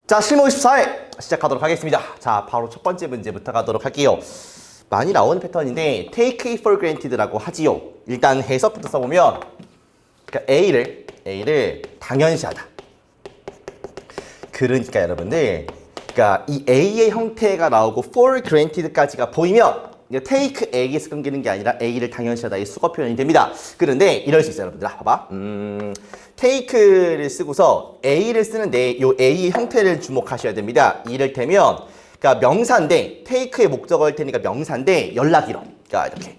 자, 실무 54회 시작하도록 하겠습니다. 자, 바로 첫 번째 문제부터 가도록 할게요. 많이 나오는 패턴인데 take it for granted라고 하지요. 일단 해석부터 써보면 그러니까 A를 당연시하다. 그러니까 여러분들 그러니까 이 A의 형태가 나오고 for granted까지가 보이면 take A에서 끊기는 게 아니라 A를 당연시하다의 수거 표현이 됩니다. 그런데 이럴 수 있어요, 여러분들. 봐봐. take를 쓰고서 A를 쓰는데 이 A의 형태를 주목하셔야 됩니다. 이를테면 그러니까 명사인데 take의 목적어일 테니까 명사인데 연락이로. 그러니까 이렇게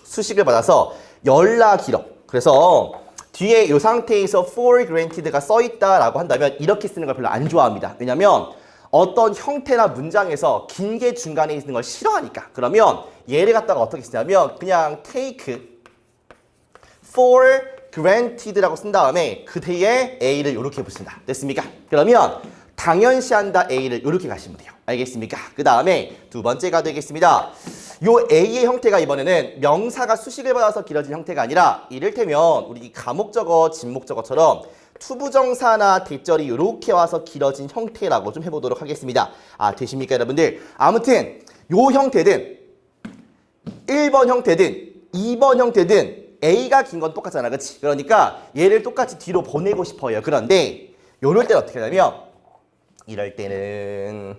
수식을 받아서 연락이로. 그래서 뒤에 이 상태에서 for granted가 써있다라고 한다면 이렇게 쓰는 걸 별로 안 좋아합니다. 왜냐면 어떤 형태나 문장에서 긴 게 중간에 있는 걸 싫어하니까. 그러면 얘를 갖다가 어떻게 쓰냐면 그냥 take for granted라고 쓴 다음에 그 뒤에 A를 이렇게 붙인다. 됐습니까? 그러면 당연시한다 A를 이렇게 가시면 돼요. 알겠습니까? 그 다음에 두 번째가 되겠습니다. 요 A의 형태가 이번에는 명사가 수식을 받아서 길어진 형태가 아니라 이를테면 우리 가목적어, 진목적어처럼 투부정사나 대절이 이렇게 와서 길어진 형태라고 좀 해보도록 하겠습니다. 아, 되십니까 여러분들? 아무튼 요 형태든 1번 형태든 2번 형태든 A가 긴 건 똑같잖아, 그치? 그러니까 얘를 똑같이 뒤로 보내고 싶어요. 그런데 요럴 때는 어떻게 하냐면 이럴 때는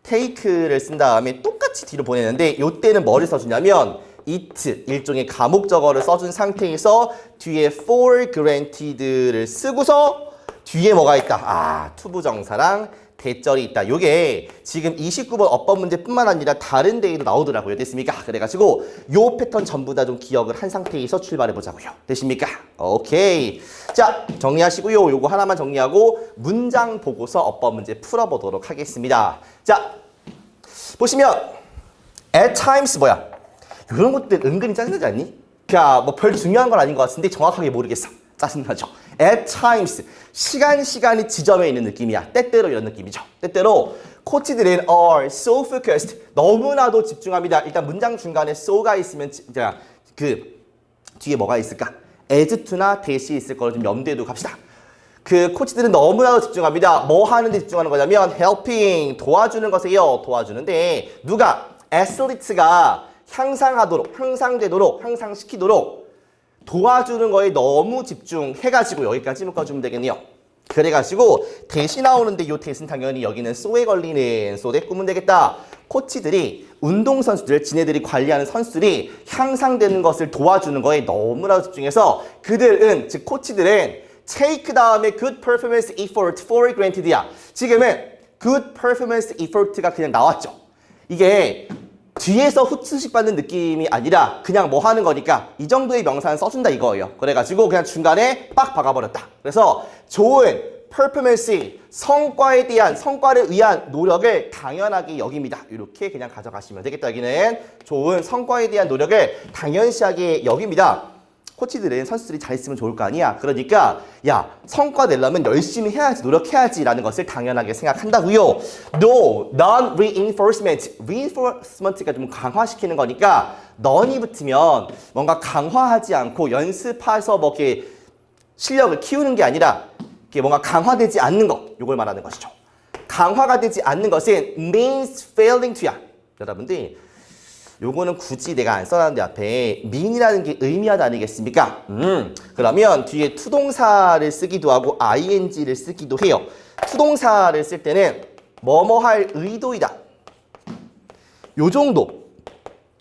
take를 쓴 다음에 똑같이 뒤로 보내는데 요때는 뭐를 써주냐면 it, 일종의 가목적어를 써준 상태에서 뒤에 for granted를 쓰고서 뒤에 뭐가 있다? 아, 투부정사랑 대절이 있다. 요게 지금 29번 어법 문제뿐만 아니라 다른 데에도 나오더라고요. 됐습니까? 그래가지고 요 패턴 전부 다 좀 기억을 한 상태에서 출발해 보자고요. 되십니까? 오케이. 자, 정리하시고요. 요거 하나만 정리하고 문장 보고서 어법 문제 풀어보도록 하겠습니다. 자, 보시면 at times 뭐야? 이런 것들 은근히 짜증나지 않니? 그니까 뭐 별 중요한 건 아닌 것 같은데 정확하게 모르겠어. 짜증나죠? at times 시간이 지점에 있는 느낌이야. 때때로 이런 느낌이죠. 때때로 코치들은 are so focused 너무나도 집중합니다. 일단 문장 중간에 so가 있으면 그 뒤에 뭐가 있을까? as to나 that이 있을 거를 좀 염두에 두고 갑시다. 그 코치들은 너무나도 집중합니다. 뭐 하는데 집중하는 거냐면 helping 도와주는 것이에요. 도와주는데 누가? athlete가 향상하도록, 향상되도록, 향상시키도록 도와주는 거에 너무 집중해가지고 여기까지 묶어주면 되겠네요. 그래가지고 대시 나오는데 요 대신 당연히 여기는 so에 걸리는 so에 꾸면 되겠다. 코치들이 운동선수들, 지네들이 관리하는 선수들이 향상되는 것을 도와주는 거에 너무나도 집중해서 그들은, 즉 코치들은 take 다음에 good performance effort for granted야. 지금은 good performance effort가 그냥 나왔죠. 이게 뒤에서 후추식 받는 느낌이 아니라 그냥 뭐 하는 거니까 이 정도의 명사는 써준다 이거예요. 그래가지고 그냥 중간에 빡 박아버렸다. 그래서 좋은 performance, 성과를 위한 노력을 당연하게 여깁니다. 이렇게 그냥 가져가시면 되겠다. 여기는 좋은 성과에 대한 노력을 당연시하게 여깁니다. 코치들은 선수들이 잘했으면 좋을 거 아니야. 그러니까 야, 성과 내려면 열심히 해야지, 노력해야지 라는 것을 당연하게 생각한다고요. No, non-reinforcement. reinforcement가 좀 강화시키는 거니까 non이 붙으면 뭔가 강화하지 않고 연습해서 뭐 이렇게 실력을 키우는 게 아니라 이게 뭔가 강화되지 않는 것, 이걸 말하는 것이죠. 강화가 되지 않는 것은 means failing to야. 여러분들 요거는 굳이 내가 안 써놨는데 앞에 mean이라는 게 의미하다 아니겠습니까? 그러면 뒤에 투동사를 쓰기도 하고 ing를 쓰기도 해요. 투동사를 쓸 때는 뭐뭐 할 의도이다. 요 정도의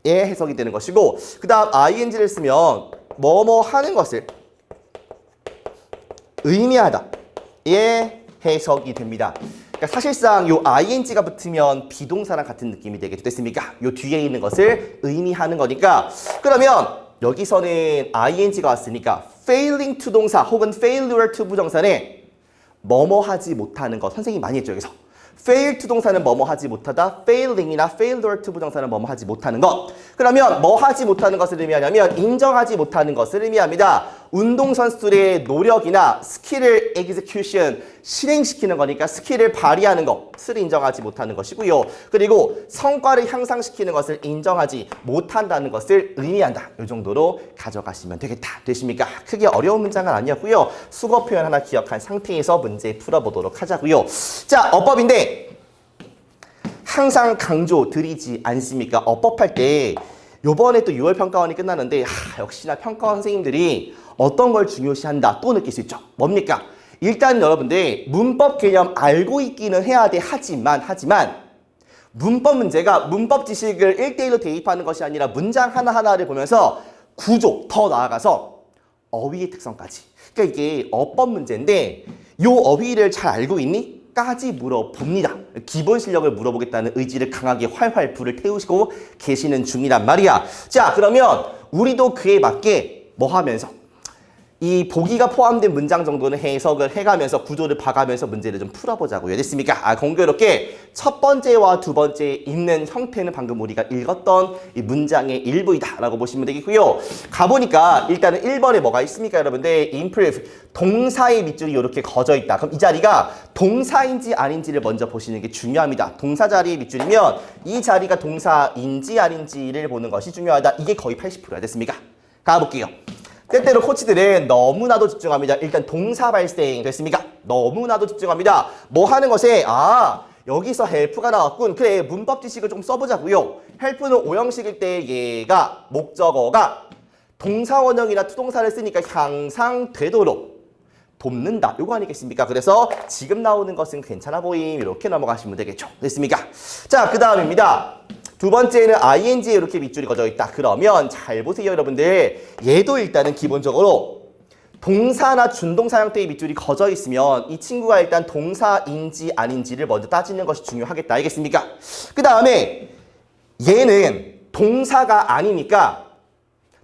해석이 되는 것이고 그 다음 ing를 쓰면 뭐뭐 하는 것을 의미하다. 의 해석이 됩니다. 그러니까 사실상 요 ing가 붙으면 비동사랑 같은 느낌이 되겠죠. 됐습니까? 요 뒤에 있는 것을 의미하는 거니까 그러면 여기서는 ing가 왔으니까 failing to 동사 혹은 failure to 부정사는 뭐뭐 하지 못하는 것. 선생님이 많이 했죠. 여기서 fail to 동사는 뭐뭐 하지 못하다, failing이나 failure to 부정사는 뭐뭐 하지 못하는 것. 그러면 뭐 하지 못하는 것을 의미하냐면 인정하지 못하는 것을 의미합니다. 운동선수들의 노력이나 스킬을 execution, 실행시키는 거니까 스킬을 발휘하는 것을 인정하지 못하는 것이고요. 그리고 성과를 향상시키는 것을 인정하지 못한다는 것을 의미한다. 이 정도로 가져가시면 되겠다. 되십니까? 크게 어려운 문장은 아니었고요. 수거 표현 하나 기억한 상태에서 문제 풀어보도록 하자고요. 자, 어법인데 항상 강조 드리지 않습니까? 어법할 때 요번에 또 6월 평가원이 끝나는데 역시나 평가원 선생님들이 어떤 걸 중요시한다 또 느낄 수 있죠. 뭡니까? 일단 여러분들 문법 개념 알고 있기는 해야 돼. 하지만 문법 문제가 문법 지식을 1대1로 대입하는 것이 아니라 문장 하나하나를 보면서 구조, 더 나아가서 어휘의 특성까지. 그러니까 이게 어법 문제인데 요 어휘를 잘 알고 있니? 까지 물어봅니다. 기본 실력을 물어보겠다는 의지를 강하게 활활 불을 태우시고 계시는 중이란 말이야. 자, 그러면 우리도 그에 맞게 뭐 하면서 이 보기가 포함된 문장 정도는 해석을 해가면서 구조를 봐가면서 문제를 좀 풀어보자고요. 됐습니까? 공교롭게 첫 번째와 두 번째 읽는 형태는 방금 우리가 읽었던 이 문장의 일부이다라고 보시면 되겠고요. 가보니까 일단은 1번에 뭐가 있습니까, 여러분들? improve, 동사의 밑줄이 이렇게 거져 있다. 그럼 이 자리가 동사인지 아닌지를 먼저 보시는 게 중요합니다. 동사 자리의 밑줄이면 이 자리가 동사인지 아닌지를 보는 것이 중요하다. 이게 거의 80%야. 됐습니까? 가볼게요. 때때로 코치들은 너무나도 집중합니다. 일단 동사 발생 됐습니까? 너무나도 집중합니다. 뭐 하는 것에 여기서 help가 나왔군. 그래, 문법 지식을 좀 써보자고요. help는 오형식일 때 얘가 목적어가 동사 원형이나 투동사를 쓰니까 향상되도록 돕는다. 요거 아니겠습니까? 그래서 지금 나오는 것은 괜찮아 보임. 이렇게 넘어가시면 되겠죠. 됐습니까? 자, 그 다음입니다. 두 번째는 ing에 이렇게 밑줄이 거져 있다. 그러면 잘 보세요, 여러분들. 얘도 일단은 기본적으로 동사나 준동사 형태의 밑줄이 거져 있으면 이 친구가 일단 동사인지 아닌지를 먼저 따지는 것이 중요하겠다. 알겠습니까? 그 다음에 얘는 동사가 아니니까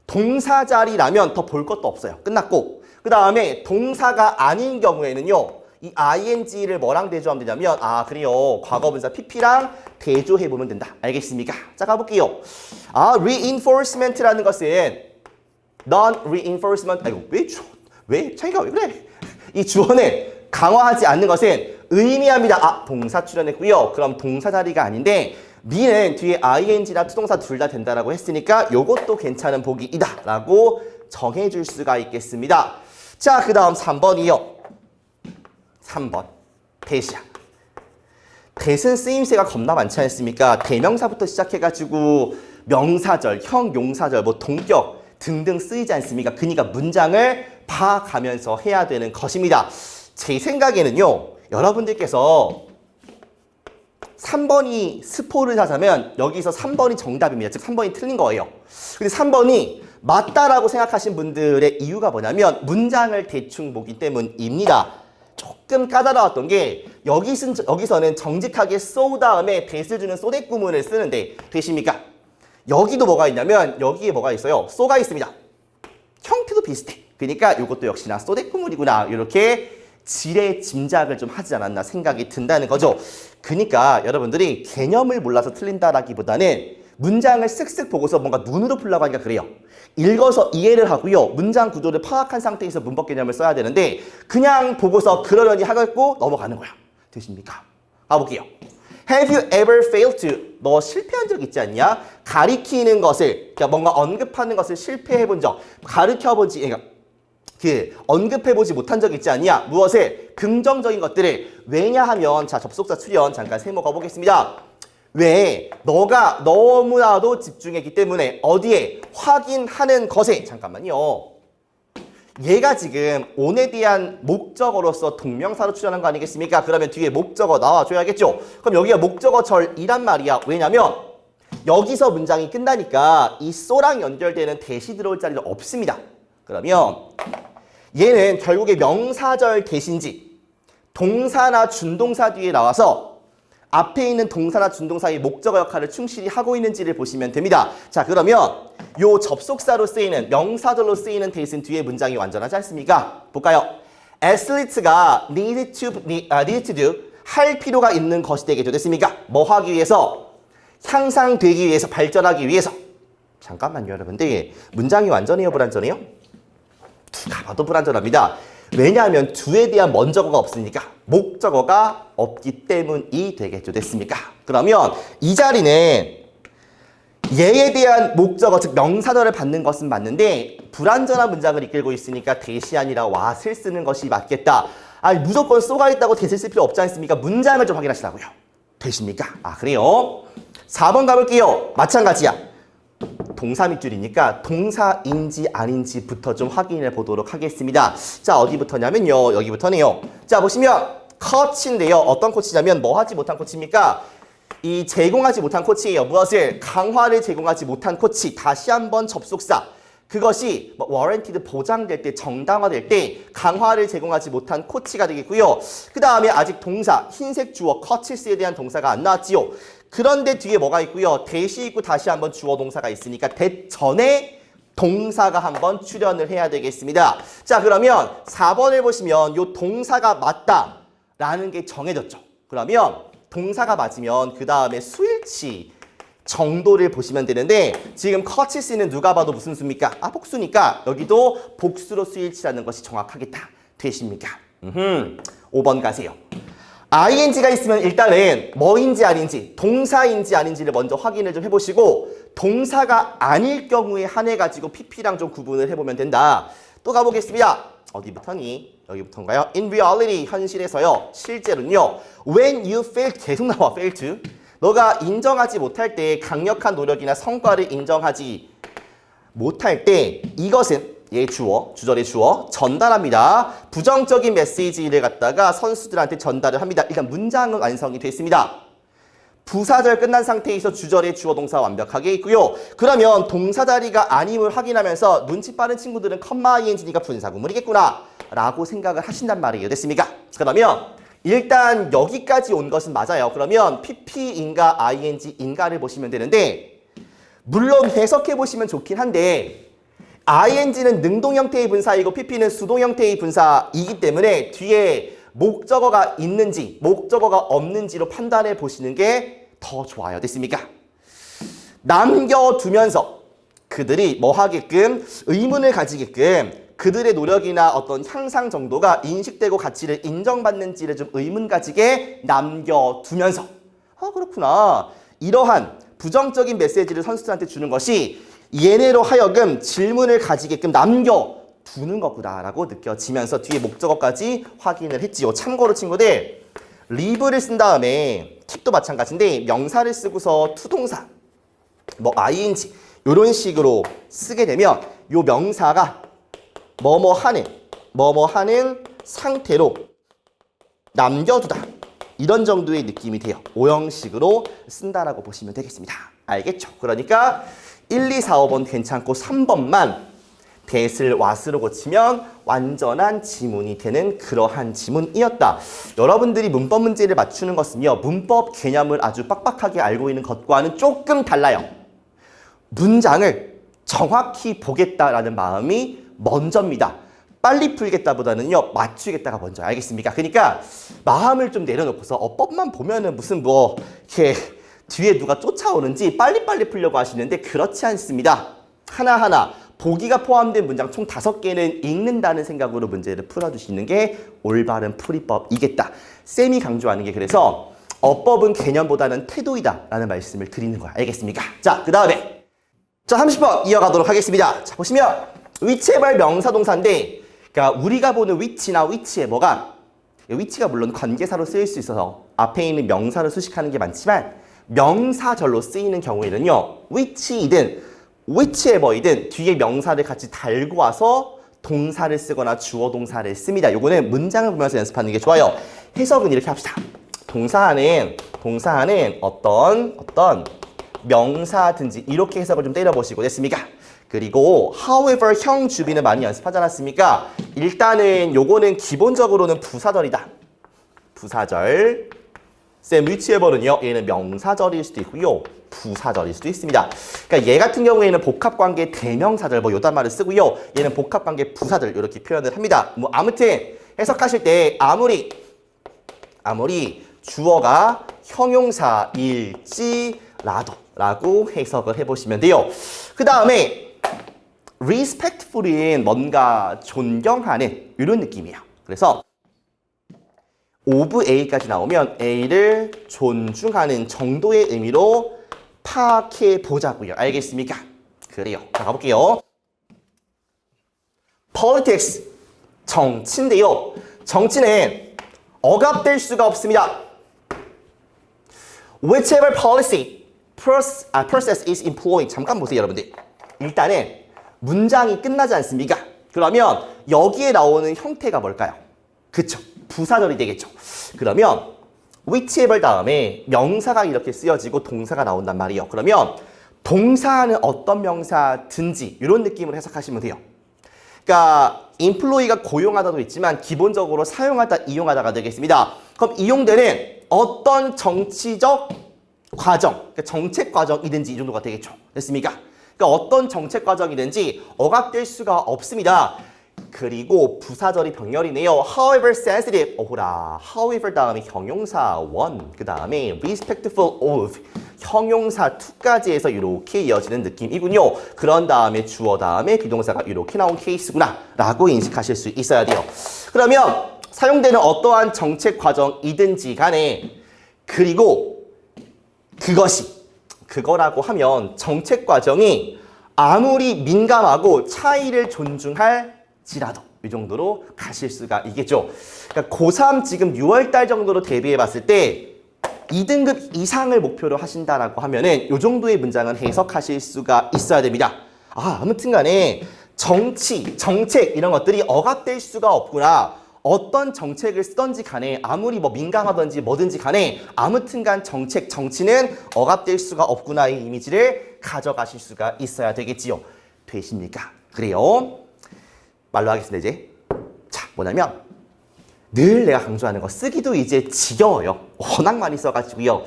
동사 자리라면 더 볼 것도 없어요. 끝났고. 그 다음에 동사가 아닌 경우에는요. 이 ing를 뭐랑 대조하면 되냐면 그래요. 과거분사 pp랑 대조해보면 된다. 알겠습니까? 자, 가볼게요. reinforcement라는 것은 non-reinforcement 왜? 차이가 왜 그래? 이 주어는 강화하지 않는 것은 의미합니다. 동사 출연했고요. 그럼 동사 자리가 아닌데 me는 뒤에 ing나 투동사 둘 다 된다라고 했으니까 요것도 괜찮은 보기이다 라고 정해줄 수가 있겠습니다. 자, 그 다음 3번이요. 3번 대시야. 대신 쓰임새가 겁나 많지 않습니까? 대명사부터 시작해가지고 명사절, 형용사절, 뭐 동격 등등 쓰이지 않습니까? 그러니까 문장을 봐가면서 해야 되는 것입니다. 제 생각에는요. 여러분들께서 3번이 스포를 하자면 여기서 3번이 정답입니다. 즉 3번이 틀린 거예요. 근데 3번이 맞다라고 생각하신 분들의 이유가 뭐냐면 문장을 대충 보기 때문입니다. 조금 까다로웠던 게 여기서는 정직하게 so 다음에 that을 주는 so that 구문을 쓰는데 되십니까? 여기도 뭐가 있냐면 여기에 뭐가 있어요? so가 있습니다. 형태도 비슷해. 그러니까 이것도 역시나 so that 구문이구나. 이렇게 지레 짐작을 좀 하지 않았나 생각이 든다는 거죠. 그러니까 여러분들이 개념을 몰라서 틀린다라기보다는 문장을 쓱쓱 보고서 뭔가 눈으로 풀려고 하니까 그래요. 읽어서 이해를 하고요. 문장 구조를 파악한 상태에서 문법 개념을 써야 되는데 그냥 보고서 그러려니 하겠고 넘어가는 거야. 되십니까? 가볼게요. Have you ever failed to? 너 실패한 적 있지 않냐? 가리키는 것을, 그러니까 뭔가 언급하는 것을 실패해본 적, 가르쳐보지, 그러니까 언급해보지 못한 적 있지 않냐? 무엇을? 긍정적인 것들을. 왜냐하면, 자, 접속사 출연 잠깐 세모 가보겠습니다. 왜? 너가 너무나도 집중했기 때문에 어디에? 확인하는 것에. 잠깐만요. 얘가 지금 on에 대한 목적어로서 동명사로 출연한 거 아니겠습니까? 그러면 뒤에 목적어 나와줘야겠죠? 그럼 여기가 목적어절이란 말이야. 왜냐면 여기서 문장이 끝나니까 이 so랑 연결되는 대시 들어올 자리는 없습니다. 그러면 얘는 결국에 명사절 대신지 동사나 준동사 뒤에 나와서 앞에 있는 동사나 준동사의 목적어 역할을 충실히 하고 있는지를 보시면 됩니다. 자, 그러면 요 접속사로 쓰이는 명사절로 쓰이는 대신 뒤에 문장이 완전하지 않습니까? 볼까요? athlete가 need to do 할 필요가 있는 것이 되겠죠. 됐습니까? 뭐 하기 위해서? 향상되기 위해서, 발전하기 위해서. 잠깐만요, 여러분들. 문장이 완전해요, 불완전해요? 누가 봐도 불완전합니다. 왜냐하면 do에 대한 먼저어가 없으니까 목적어가 없기 때문이 되겠죠. 됐습니까? 그러면 이 자리는 얘에 대한 목적어, 즉 명사절을 받는 것은 맞는데 불완전한 문장을 이끌고 있으니까 대시 아니라 what을 쓰는 것이 맞겠다. 아니 무조건 쏘가 있다고 대시를 쓸 필요 없지 않습니까? 문장을 좀 확인하시라고요. 되십니까? 아 그래요? 4번 가볼게요. 마찬가지야. 동사 밑줄이니까 동사인지 아닌지부터 좀 확인해 보도록 하겠습니다. 자 어디부터냐면요. 여기부터네요. 자 보시면 코치인데요. 어떤 코치냐면 뭐 하지 못한 코치입니까? 이 제공하지 못한 코치예요. 무엇을? 강화를 제공하지 못한 코치. 다시 한번 접속사. 그것이 warranted 보장될 때, 정당화될 때 강화를 제공하지 못한 코치가 되겠고요. 그 다음에 아직 동사, 흰색 주어, 커치스에 대한 동사가 안 나왔지요. 그런데 뒤에 뭐가 있고요. 대시 있고 다시 한번 주어 동사가 있으니까 that 전에 동사가 한번 출연을 해야 되겠습니다. 자 그러면 4번을 보시면 요 동사가 맞다라는 게 정해졌죠. 그러면 동사가 맞으면 그 다음에 수일치 정도를 보시면 되는데 지금 커치스는 누가 봐도 무슨 수입니까? 아 복수니까 여기도 복수로 수일치라는 것이 정확하겠다. 되십니까? 5번 가세요. ing가 있으면 일단은 뭐인지 아닌지 동사인지 아닌지를 먼저 확인을 좀 해보시고 동사가 아닐 경우에 한해가지고 pp랑 좀 구분을 해보면 된다. 또 가보겠습니다. 어디부터니? 여기부터인가요? In reality, 현실에서요. 실제로는요. When you fail, 계속 나와, fail to. 너가 인정하지 못할 때 강력한 노력이나 성과를 인정하지 못할 때 이것은 얘 주어, 주절의 주어 전달합니다. 부정적인 메시지를 갖다가 선수들한테 전달을 합니다. 일단 문장은 완성이 됐습니다. 부사절 끝난 상태에서 주절의 주어 동사 완벽하게 있고요. 그러면 동사 자리가 아님을 확인하면서 눈치 빠른 친구들은 컴마 ing니까 분사구문이겠구나 라고 생각을 하신단 말이에요. 됐습니까? 그러면 일단 여기까지 온 것은 맞아요. 그러면 pp인가 ing인가를 보시면 되는데 물론 해석해 보시면 좋긴 한데 ing는 능동 형태의 분사이고 pp는 수동 형태의 분사이기 때문에 뒤에 목적어가 있는지 목적어가 없는지로 판단해 보시는 게 더 좋아요. 됐습니까? 남겨두면서 그들이 뭐 하게끔 의문을 가지게끔 그들의 노력이나 어떤 향상 정도가 인식되고 가치를 인정받는지를 좀 의문 가지게 남겨두면서 그렇구나. 이러한 부정적인 메시지를 선수들한테 주는 것이 얘네로 하여금 질문을 가지게끔 남겨두는 거구나라고 느껴지면서 뒤에 목적어까지 확인을 했지요. 참고로 친구들 leave를 쓴 다음에 팁도 마찬가지인데 명사를 쓰고서 투동사 뭐 ing 이런 식으로 쓰게 되면 요 명사가 뭐뭐 하는 상태로 남겨두다 이런 정도의 느낌이 돼요. 오형식으로 쓴다라고 보시면 되겠습니다. 알겠죠? 그러니까 1, 2, 4, 5번 괜찮고 3번만 that을 what으로 고치면 완전한 지문이 되는 그러한 지문이었다. 여러분들이 문법 문제를 맞추는 것은요. 문법 개념을 아주 빡빡하게 알고 있는 것과는 조금 달라요. 문장을 정확히 보겠다라는 마음이 먼저입니다. 빨리 풀겠다보다는요. 맞추겠다가 먼저. 알겠습니까? 그러니까 마음을 좀 내려놓고서 어법만 보면은 무슨 뭐 이렇게 뒤에 누가 쫓아오는지 빨리빨리 풀려고 하시는데 그렇지 않습니다. 하나하나 보기가 포함된 문장 총 5개는 읽는다는 생각으로 문제를 풀어주시는 게 올바른 풀이법이겠다. 쌤이 강조하는 게 그래서 어법은 개념보다는 태도이다 라는 말씀을 드리는 거야. 알겠습니까? 자, 그 다음에 자 30번 이어가도록 하겠습니다. 자 보시면 whichever 명사동사인데 그러니까 우리가 보는 위치나 위치에 뭐가 위치가 물론 관계사로 쓰일 수 있어서 앞에 있는 명사를 수식하는 게 많지만 명사절로 쓰이는 경우에는요. which이든 whichever이든 뒤에 명사를 같이 달고 와서 동사를 쓰거나 주어 동사를 씁니다. 요거는 문장을 보면서 연습하는 게 좋아요. 해석은 이렇게 합시다. 동사는 어떤 명사든지 이렇게 해석을 좀 때려보시고 됐습니까? 그리고 however 형 주비는 많이 연습하지 않았습니까? 일단은 요거는 기본적으로는 부사절이다. 부사절. 쌤 whichever는요. 얘는 명사절일 수도 있고요. 부사절일 수도 있습니다. 그러니까 얘 같은 경우에는 복합관계 대명사절 뭐 요단 말을 쓰고요. 얘는 복합관계 부사절 이렇게 표현을 합니다. 뭐 아무튼 해석하실 때 아무리 주어가 형용사일지라도 라고 해석을 해보시면 돼요. 그 다음에 respectful인 뭔가 존경하는 이런 느낌이에요. 그래서 of A까지 나오면 A를 존중하는 정도의 의미로 파악해 보자고요. 알겠습니까? 그래요. 자, 가볼게요. politics, 정치인데요. 정치는 억압될 수가 없습니다. whichever policy process is employed. 잠깐 보세요, 여러분들. 일단은 문장이 끝나지 않습니까? 그러면 여기에 나오는 형태가 뭘까요? 그쵸. 부사절이 되겠죠. 그러면 whichever 다음에 명사가 이렇게 쓰여지고 동사가 나온단 말이에요. 그러면 동사는 어떤 명사든지 이런 느낌으로 해석하시면 돼요. 그러니까 employee가 고용하다도 있지만 기본적으로 사용하다, 이용하다가 되겠습니다. 그럼 이용되는 어떤 정치적 과정, 그러니까 정책 과정이든지 이 정도가 되겠죠. 됐습니까? 그러니까 어떤 정책 과정이든지 억압될 수가 없습니다. 그리고 부사절이 병렬이네요. However sensitive, 오호라. However 다음에 형용사 one, 그 다음에 respectful of, 형용사 to까지 해서 이렇게 이어지는 느낌이군요. 그런 다음에 주어 다음에 비동사가 이렇게 나온 케이스구나 라고 인식하실 수 있어야 돼요. 그러면 사용되는 어떠한 정책 과정이든지 간에 그리고 그거라고 하면 정책 과정이 아무리 민감하고 차이를 존중할지라도 이 정도로 가실 수가 있겠죠. 그러니까 고3 지금 6월달 정도로 대비해 봤을 때 2등급 이상을 목표로 하신다라고 하면은 이 정도의 문장은 해석하실 수가 있어야 됩니다. 아무튼 간에 정치, 정책 이런 것들이 억압될 수가 없구나. 어떤 정책을 쓰던지 간에 아무리 뭐 민감하든지 뭐든지 간에 아무튼 간 정책, 정치는 억압될 수가 없구나의 이미지를 가져가실 수가 있어야 되겠지요. 되십니까? 그래요. 말로 하겠습니다, 이제. 자, 뭐냐면 늘 내가 강조하는 거 쓰기도 이제 지겨워요. 워낙 많이 써가지고요.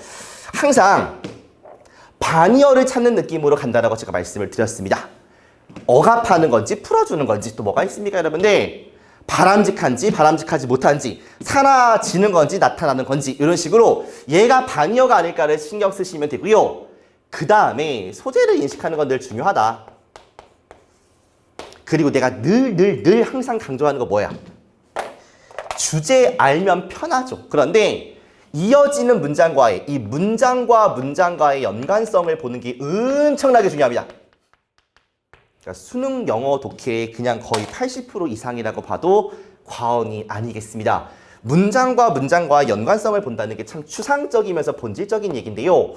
항상 반의어를 찾는 느낌으로 간다라고 제가 말씀을 드렸습니다. 억압하는 건지 풀어주는 건지 또 뭐가 있습니까, 여러분들? 바람직한지 바람직하지 못한지 사라지는 건지 나타나는 건지 이런 식으로 얘가 반의어가 아닐까를 신경 쓰시면 되고요. 그 다음에 소재를 인식하는 건 늘 중요하다. 그리고 내가 늘 항상 강조하는 거 뭐야? 주제 알면 편하죠. 그런데 이어지는 문장과의 이 문장과 문장과의 연관성을 보는 게 엄청나게 중요합니다. 그러니까 수능 영어 독해의 그냥 거의 80% 이상이라고 봐도 과언이 아니겠습니다. 문장과 문장과의 연관성을 본다는 게 참 추상적이면서 본질적인 얘기인데요.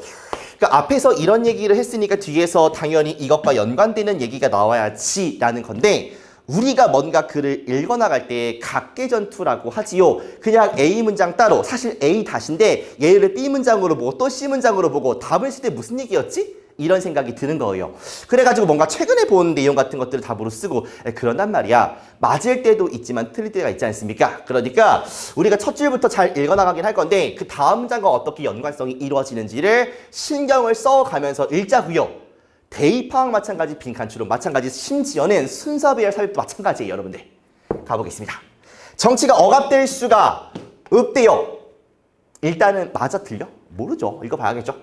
그러니까 앞에서 이런 얘기를 했으니까 뒤에서 당연히 이것과 연관되는 얘기가 나와야지 라는 건데 우리가 뭔가 글을 읽어나갈 때 각계전투라고 하지요. 그냥 A 문장 따로 사실 A 다시인데 얘를 B 문장으로 보고 또 C 문장으로 보고 답을 쓸 때 무슨 얘기였지? 이런 생각이 드는 거예요. 그래가지고 뭔가 최근에 본 내용 같은 것들을 답으로 쓰고 그런단 말이야. 맞을 때도 있지만 틀릴 때가 있지 않습니까? 그러니까 우리가 첫 줄부터 잘 읽어나가긴 할 건데 그 다음 문장과 어떻게 연관성이 이루어지는지를 신경을 써가면서 읽자고요. 대입파악 마찬가지, 빈칸 추론 마찬가지, 심지어는 순서 배열 삽입도 마찬가지예요, 여러분들. 가보겠습니다. 정치가 억압될 수가 없대요. 일단은 맞아 틀려? 모르죠. 읽어봐야겠죠.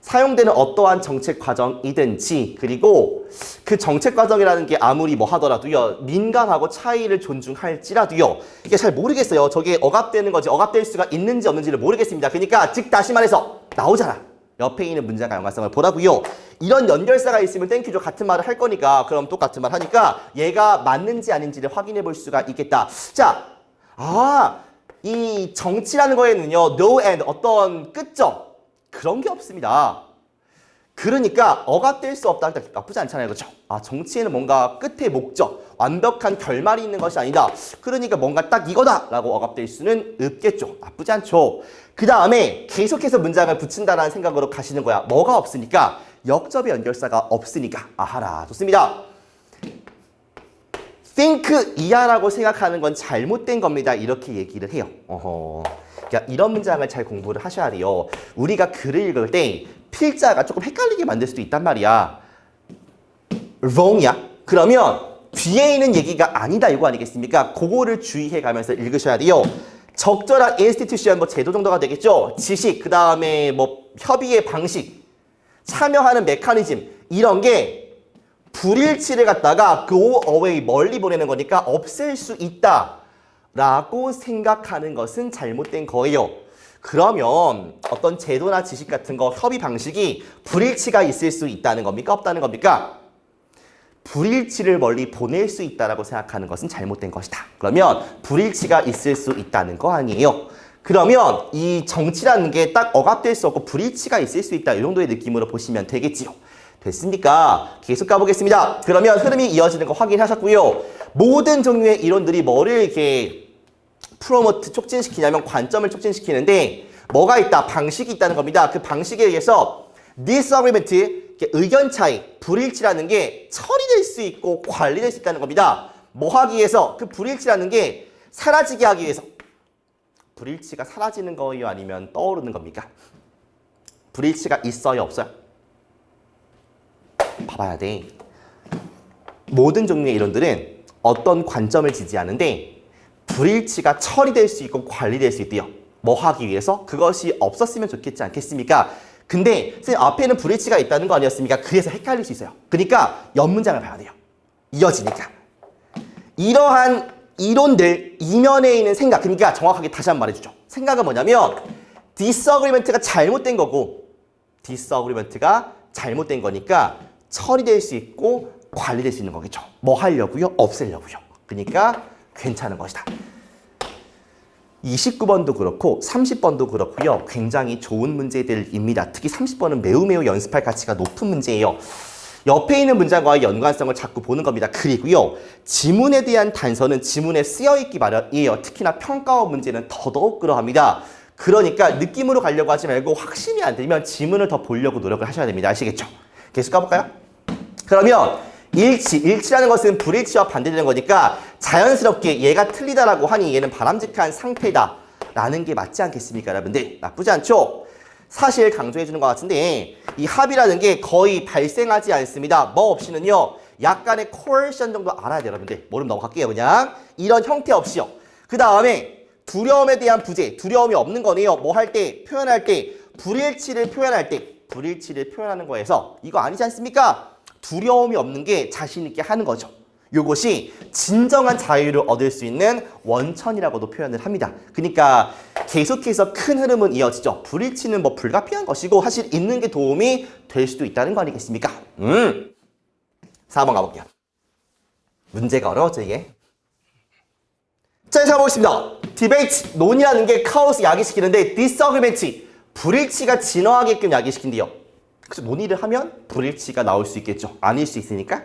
사용되는 어떠한 정책 과정이든지 그리고 그 정책 과정이라는 게 아무리 뭐 하더라도요. 민감하고 차이를 존중할지라도요. 이게 잘 모르겠어요. 저게 억압되는 건지 억압될 수가 있는지 없는지를 모르겠습니다. 그러니까 즉 다시 말해서 나오잖아. 옆에 있는 문장과 연관성을 보라고요. 이런 연결사가 있으면 땡큐죠. 같은 말을 할 거니까 그럼 똑같은 말 하니까 얘가 맞는지 아닌지를 확인해 볼 수가 있겠다. 자, 이 정치라는 거에는요. no and 어떤 끝점 그런 게 없습니다. 그러니까 억압될 수 없다. 나쁘지 않잖아요. 그렇죠? 정치에는 뭔가 끝에 목적, 완벽한 결말이 있는 것이 아니다. 그러니까 뭔가 딱 이거다 라고 억압될 수는 없겠죠. 나쁘지 않죠. 그 다음에 계속해서 문장을 붙인다라는 생각으로 가시는 거야. 뭐가 없으니까? 역접의 연결사가 없으니까. 아하라. 좋습니다. think 이하라고 생각하는 건 잘못된 겁니다. 이렇게 얘기를 해요. 그러니까 이런 문장을 잘 공부를 하셔야 돼요. 우리가 글을 읽을 때 필자가 조금 헷갈리게 만들 수도 있단 말이야. wrong이야? 그러면 뒤에 있는 얘기가 아니다 이거 아니겠습니까? 그거를 주의해 가면서 읽으셔야 돼요. 적절한 institution, 뭐 제도 정도가 되겠죠. 지식, 그 다음에 뭐 협의의 방식, 참여하는 메커니즘 이런 게 불일치를 갖다가 go away 멀리 보내는 거니까 없앨 수 있다 라고 생각하는 것은 잘못된 거예요. 그러면 어떤 제도나 지식 같은 거 협의 방식이 불일치가 있을 수 있다는 겁니까? 없다는 겁니까? 불일치를 멀리 보낼 수 있다라고 생각하는 것은 잘못된 것이다. 그러면 불일치가 있을 수 있다는 거 아니에요. 그러면 이 정치라는 게 딱 억압될 수 없고 불일치가 있을 수 있다. 이 정도의 느낌으로 보시면 되겠지요. 됐습니까? 계속 가보겠습니다. 그러면 흐름이 이어지는 거 확인하셨고요. 모든 종류의 이론들이 뭐를 이렇게 프로모트 촉진시키냐면 관점을 촉진시키는데 뭐가 있다? 방식이 있다는 겁니다. 그 방식에 의해서 disagreement, 의견 차이, 불일치라는 게 처리될 수 있고 관리될 수 있다는 겁니다. 뭐 하기 위해서? 그 불일치라는 게 사라지게 하기 위해서. 불일치가 사라지는 거예요? 아니면 떠오르는 겁니까? 불일치가 있어요? 없어요? 봐봐야 돼. 모든 종류의 이론들은 어떤 관점을 지지하는데 불일치가 처리될 수 있고 관리될 수 있대요. 뭐 하기 위해서? 그것이 없었으면 좋겠지 않겠습니까? 근데 선생님 앞에는 불일치가 있다는 거 아니었습니까? 그래서 헷갈릴 수 있어요. 그러니까 옆문장을 봐야 돼요. 이어지니까. 이러한 이론들 이면에 있는 생각, 그러니까 정확하게 다시 한번 말해주죠. 생각은 뭐냐면 disagreement가 잘못된 거고 disagreement가 잘못된 거니까 처리될 수 있고 관리될 수 있는 거겠죠. 뭐 하려고요? 없애려고요. 그러니까 괜찮은 것이다. 29번도 그렇고 30번도 그렇고요. 굉장히 좋은 문제들입니다. 특히 30번은 매우 연습할 가치가 높은 문제예요. 옆에 있는 문장과의 연관성을 자꾸 보는 겁니다. 그리고요. 지문에 대한 단서는 지문에 쓰여있기 마련이에요. 특히나 평가원 문제는 더더욱 그러합니다. 그러니까 느낌으로 가려고 하지 말고 확신이 안 들면 지문을 더 보려고 노력을 하셔야 됩니다. 아시겠죠? 계속 가볼까요? 그러면 일치라는 것은 불일치와 반대되는 거니까 자연스럽게 얘가 틀리다라고 하니 얘는 바람직한 상태다라는 게 맞지 않겠습니까, 여러분들? 나쁘지 않죠? 사실 강조해 주는 것 같은데 이 합이라는 게 거의 발생하지 않습니다. 뭐 없이는요. 약간의 코어션 정도 알아야 돼요, 여러분들. 모르면 넘어갈게요, 그냥. 이런 형태 없이요. 그 다음에 두려움에 대한 부재, 두려움이 없는 거네요. 뭐 할 때, 표현할 때, 불일치를 표현할 때, 불일치를 표현하는 거에서 이거 아니지 않습니까? 두려움이 없는 게 자신 있게 하는 거죠. 이것이 진정한 자유를 얻을 수 있는 원천이라고도 표현을 합니다. 그러니까 계속해서 큰 흐름은 이어지죠. 불일치는 뭐 불가피한 것이고 사실 있는 게 도움이 될 수도 있다는 거 아니겠습니까? 4번 가볼게요. 문제가 어려웠죠, 이게? 자, 이제 가보겠습니다. 디베이트, 논의라는 게 카오스 야기시키는데 disagreement, 불일치가 진화하게끔 야기시킨대요. 그래서 논의를 하면 불일치가 나올 수 있겠죠. 아닐 수 있으니까.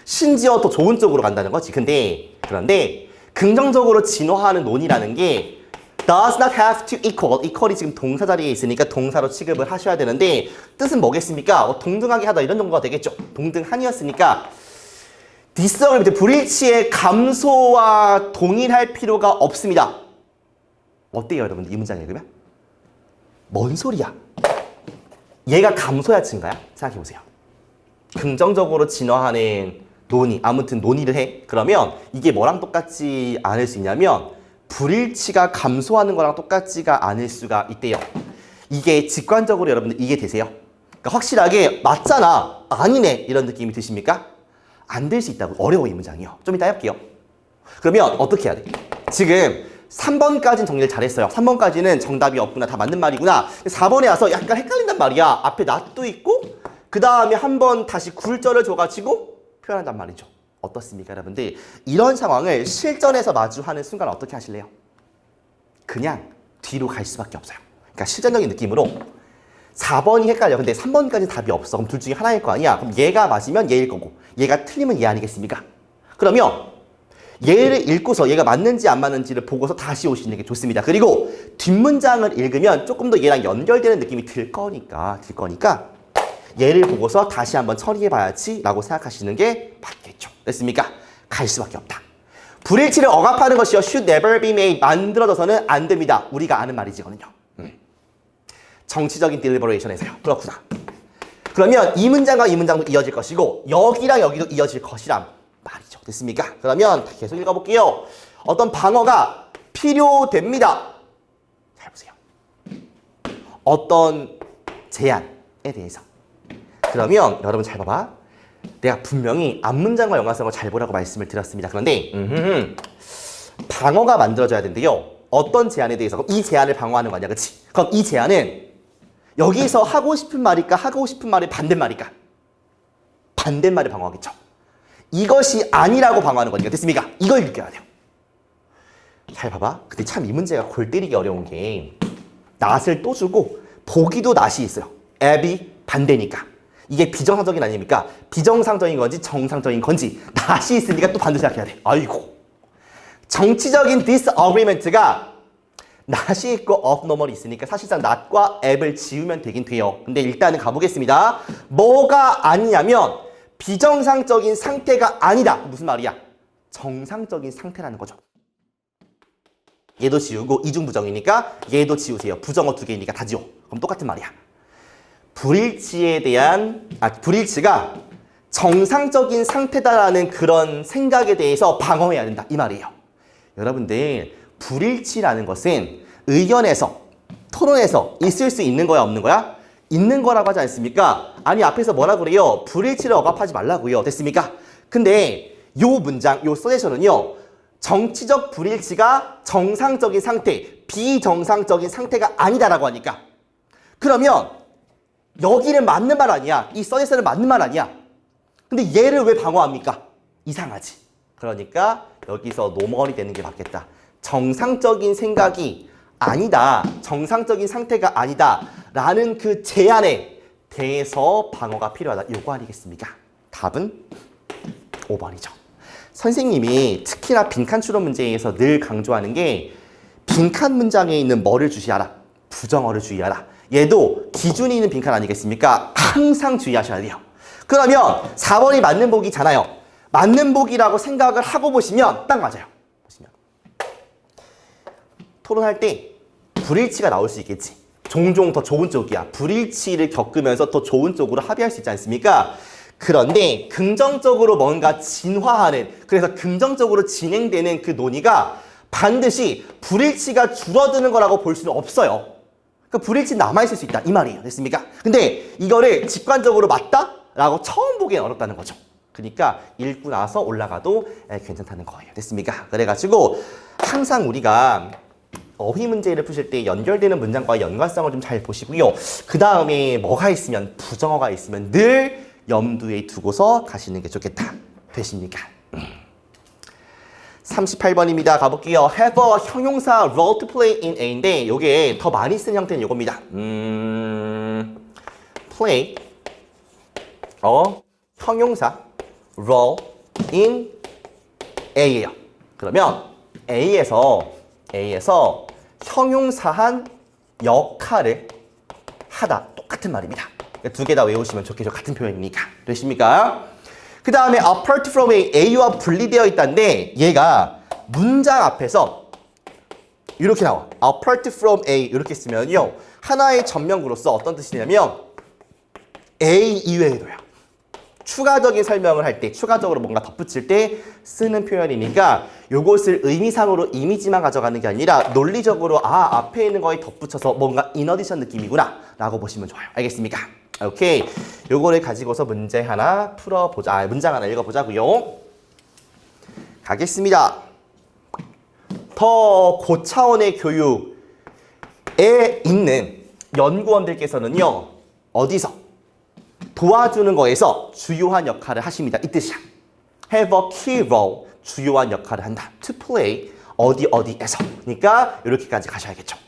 심지어 더 좋은 쪽으로 간다는 거지. 그런데 긍정적으로 진화하는 논의라는 게 does not have to equal. equal이 지금 동사 자리에 있으니까 동사로 취급을 하셔야 되는데 뜻은 뭐겠습니까? 동등하게 하다 이런 정도가 되겠죠. 동등한이었으니까 disagreement, 불일치의 감소와 동일할 필요가 없습니다. 어때요, 여러분들? 이 문장 읽으면? 뭔 소리야? 얘가 감소야 증가야? 생각해보세요. 긍정적으로 진화하는 논의, 아무튼 논의를 해. 그러면 이게 뭐랑 똑같지 않을 수 있냐면 불일치가 감소하는 거랑 똑같지가 않을 수가 있대요. 이게 직관적으로 여러분들 이해되세요? 그러니까 확실하게 맞잖아, 아니네 이런 느낌이 드십니까? 안 될 수 있다고. 어려워, 이 문장이요. 좀 이따 해볼게요. 그러면 어떻게 해야 돼? 지금 3번까지는 정리를 잘했어요. 3번까지는 정답이 없구나, 다 맞는 말이구나. 4번에 와서 약간 헷갈린단 말이야. 앞에 not도 있고 그 다음에 한번 다시 굴절을 줘가지고 표현한단 말이죠. 어떻습니까, 여러분들? 이런 상황을 실전에서 마주하는 순간 어떻게 하실래요? 그냥 뒤로 갈 수밖에 없어요. 그러니까 실전적인 느낌으로 4번이 헷갈려. 근데 3번까지 답이 없어. 그럼 둘 중에 하나일 거 아니야. 그럼 얘가 맞으면 얘일 거고 얘가 틀리면 얘 아니겠습니까? 그러면 얘를 읽고서 얘가 맞는지 안 맞는지를 보고서 다시 오시는 게 좋습니다. 그리고 뒷문장을 읽으면 조금 더 얘랑 연결되는 느낌이 들 거니까 얘를 보고서 다시 한번 처리해봐야지 라고 생각하시는 게 맞겠죠. 됐습니까? 갈 수밖에 없다. 불일치를 억압하는 것이요. should never be made. 만들어져서는 안 됩니다. 우리가 아는 말이지거든요. 정치적인 딜리버레이션에서요. 그렇구나. 그러면 이 문장과 이 문장도 이어질 것이고 여기랑 여기도 이어질 것이란 말이죠. 됐습니까? 그러면 계속 읽어볼게요. 어떤 방어가 필요됩니다. 잘 보세요. 어떤 제안에 대해서. 그러면 여러분 잘 봐봐. 내가 분명히 앞문장과 연관성을 잘 보라고 말씀을 드렸습니다. 그런데 방어가 만들어져야 된대요. 어떤 제안에 대해서? 그럼 이 제안을 방어하는 거 아니야, 그치? 그럼 이 제안은 여기서 하고 싶은 말일까? 하고 싶은 말의 반대말일까? 반대말을 방어하겠죠. 이것이 아니라고 방어하는 거니까. 됐습니까? 이걸 느껴야 돼요. 잘 봐봐. 근데 참 이 문제가 골 때리기 어려운 게 낫을 또 주고 보기도 낫이 있어요. 앱이 반대니까. 이게 비정상적인 아닙니까? 비정상적인 건지 정상적인 건지 낫이 있으니까 또 반드시 생각해야 돼. 아이고. 정치적인 disagreement가 낫이 있고 abnormal이 있으니까 사실상 not과 앱을 지우면 되긴 돼요. 근데 일단은 가보겠습니다. 뭐가 아니냐면 비정상적인 상태가 아니다. 무슨 말이야? 정상적인 상태라는 거죠. 얘도 지우고 이중부정이니까 얘도 지우세요. 부정어 2개이니까 다 지워. 그럼 똑같은 말이야. 불일치가 정상적인 상태다라는 그런 생각에 대해서 방어해야 된다. 이 말이에요. 여러분들 불일치라는 것은 의견에서 토론에서 있을 수 있는 거야 없는 거야? 있는 거라고 하지 않습니까? 아니 앞에서 뭐라 그래요? 불일치를 억압하지 말라고요. 됐습니까? 근데 요 문장, 요 서제션은요. 정치적 불일치가 정상적인 상태, 비정상적인 상태가 아니다라고 하니까 그러면 여기는 맞는 말 아니야. 이 서제션은 맞는 말 아니야. 근데 얘를 왜 방어합니까? 이상하지. 그러니까 여기서 노멀이 되는 게 맞겠다. 정상적인 생각이 아니다. 정상적인 상태가 아니다. 라는 그 제안에 대해서 방어가 필요하다. 요거 아니겠습니까? 답은 5번이죠. 선생님이 특히나 빈칸 추론 문제에서 늘 강조하는 게 빈칸 문장에 있는 뭐를 주시하라. 부정어를 주의하라. 얘도 기준이 있는 빈칸 아니겠습니까? 항상 주의하셔야 돼요. 그러면 4번이 맞는 보기잖아요. 맞는 보기라고 생각을 하고 보시면 딱 맞아요. 보시면 토론할 때 불일치가 나올 수 있겠지. 종종 더 좋은 쪽이야. 불일치를 겪으면서 더 좋은 쪽으로 합의할 수 있지 않습니까? 그런데 긍정적으로 뭔가 진화하는, 그래서 긍정적으로 진행되는 그 논의가 반드시 불일치가 줄어드는 거라고 볼 수는 없어요. 그 불일치 남아있을 수 있다. 이 말이에요. 됐습니까? 근데 이거를 직관적으로 맞다? 라고 처음 보기엔 어렵다는 거죠. 그러니까 읽고 나서 올라가도 괜찮다는 거예요. 됐습니까? 그래가지고 항상 우리가 어휘 문제를 푸실 때 연결되는 문장과 연관성을 좀 잘 보시고요. 그 다음에 뭐가 있으면, 부정어가 있으면 늘 염두에 두고서 가시는 게 좋겠다. 되십니까? 38번입니다. 가볼게요. have a 형용사 role to play in A인데 요게 더 많이 쓰는 형태는 요겁니다. play 형용사 role in A예요. 그러면 A에서 형용사한 역할을 하다. 똑같은 말입니다. 두 개 다 외우시면 좋겠죠. 같은 표현이니까. 되십니까? 그 다음에 apart from A, A와 분리되어 있다는데 얘가 문장 앞에서 이렇게 나와. apart from A 이렇게 쓰면요. 하나의 전명구로서 어떤 뜻이냐면 A 이외에도요. 추가적인 설명을 할 때, 추가적으로 뭔가 덧붙일 때 쓰는 표현이니까 요것을 의미상으로 이미지만 가져가는 게 아니라 논리적으로 앞에 있는 거에 덧붙여서 뭔가 인어디션 느낌이구나 라고 보시면 좋아요. 알겠습니까? 오케이. 요거를 가지고서 문제 하나 풀어보자. 문장 하나 읽어보자고요. 가겠습니다. 더 고차원의 교육에 있는 연구원들께서는요. 어디서? 도와주는 거에서 주요한 역할을 하십니다. 이 뜻이야. have a key role. 주요한 역할을 한다. to play. 어디에서. 그러니까 이렇게까지 가셔야겠죠.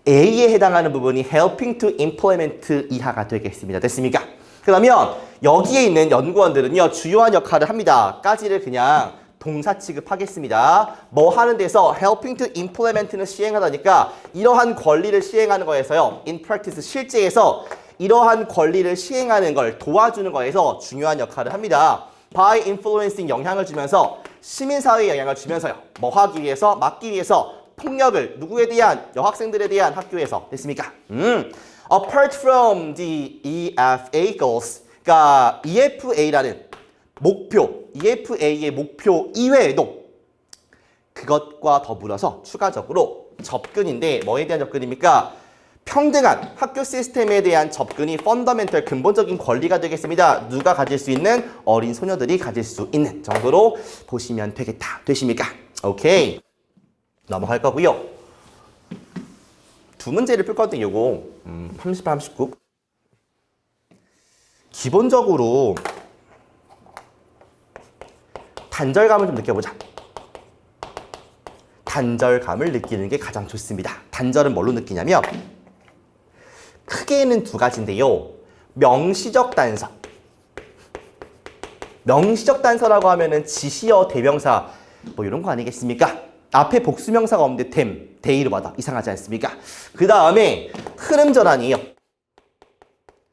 A에 해당하는 부분이 helping to implement 이하가 되겠습니다. 됐습니까? 그러면 여기에 있는 연구원들은요. 주요한 역할을 합니다. 까지를 그냥 동사 취급하겠습니다. 뭐 하는 데서 helping to implement는 시행하다니까 이러한 권리를 시행하는 거에서요. in practice 실제에서 이러한 권리를 시행하는 걸 도와주는 거에서 중요한 역할을 합니다. by influencing 영향을 주면서 시민사회에 영향을 주면서요. 뭐 하기 위해서? 막기 위해서 폭력을 누구에 대한? 여학생들에 대한 학교에서. 됐습니까? Apart from the EFA goals. 그러니까 EFA라는 목표, EFA의 목표 이외에도 그것과 더불어서 추가적으로 접근인데 뭐에 대한 접근입니까? 평등한 학교 시스템에 대한 접근이 펀더멘털 근본적인 권리가 되겠습니다. 누가 가질 수 있는? 어린 소녀들이 가질 수 있는 정도로 보시면 되십니까? 오케이. 넘어갈 거고요. 두 문제를 풀 거거든요. 요거 38, 39. 기본적으로 단절감을 좀 느껴보자. 단절감을 느끼는 게 가장 좋습니다. 단절은 뭘로 느끼냐면 크게는 두 가지인데요. 명시적 단서. 명시적 단서라고 하면은 지시어, 대명사 뭐 이런 거 아니겠습니까? 앞에 복수명사가 없는데 댐, 데이로 받아. 이상하지 않습니까? 그 다음에 흐름 전환이에요.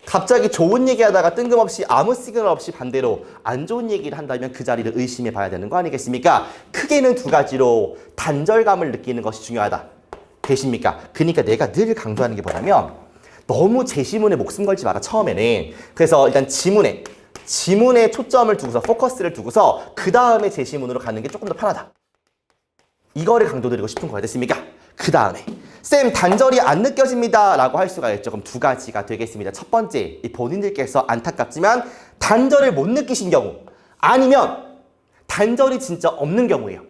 갑자기 좋은 얘기하다가 뜬금없이 아무 시그널 없이 반대로 안 좋은 얘기를 한다면 그 자리를 의심해 봐야 되는 거 아니겠습니까? 크게는 두 가지로 단절감을 느끼는 것이 중요하다. 되십니까? 그러니까 내가 늘 강조하는 게 뭐냐면 너무 제시문에 목숨 걸지 마라, 처음에는. 그래서 일단 지문에 초점을 두고서, 포커스를 두고서 그 다음에 제시문으로 가는 게 조금 더 편하다. 이거를 강조드리고 싶은 거야. 됐습니까? 그 다음에 쌤, 단절이 안 느껴집니다 라고 할 수가 있죠. 그럼 두 가지가 되겠습니다. 첫 번째, 본인들께서 안타깝지만 단절을 못 느끼신 경우, 아니면 단절이 진짜 없는 경우예요.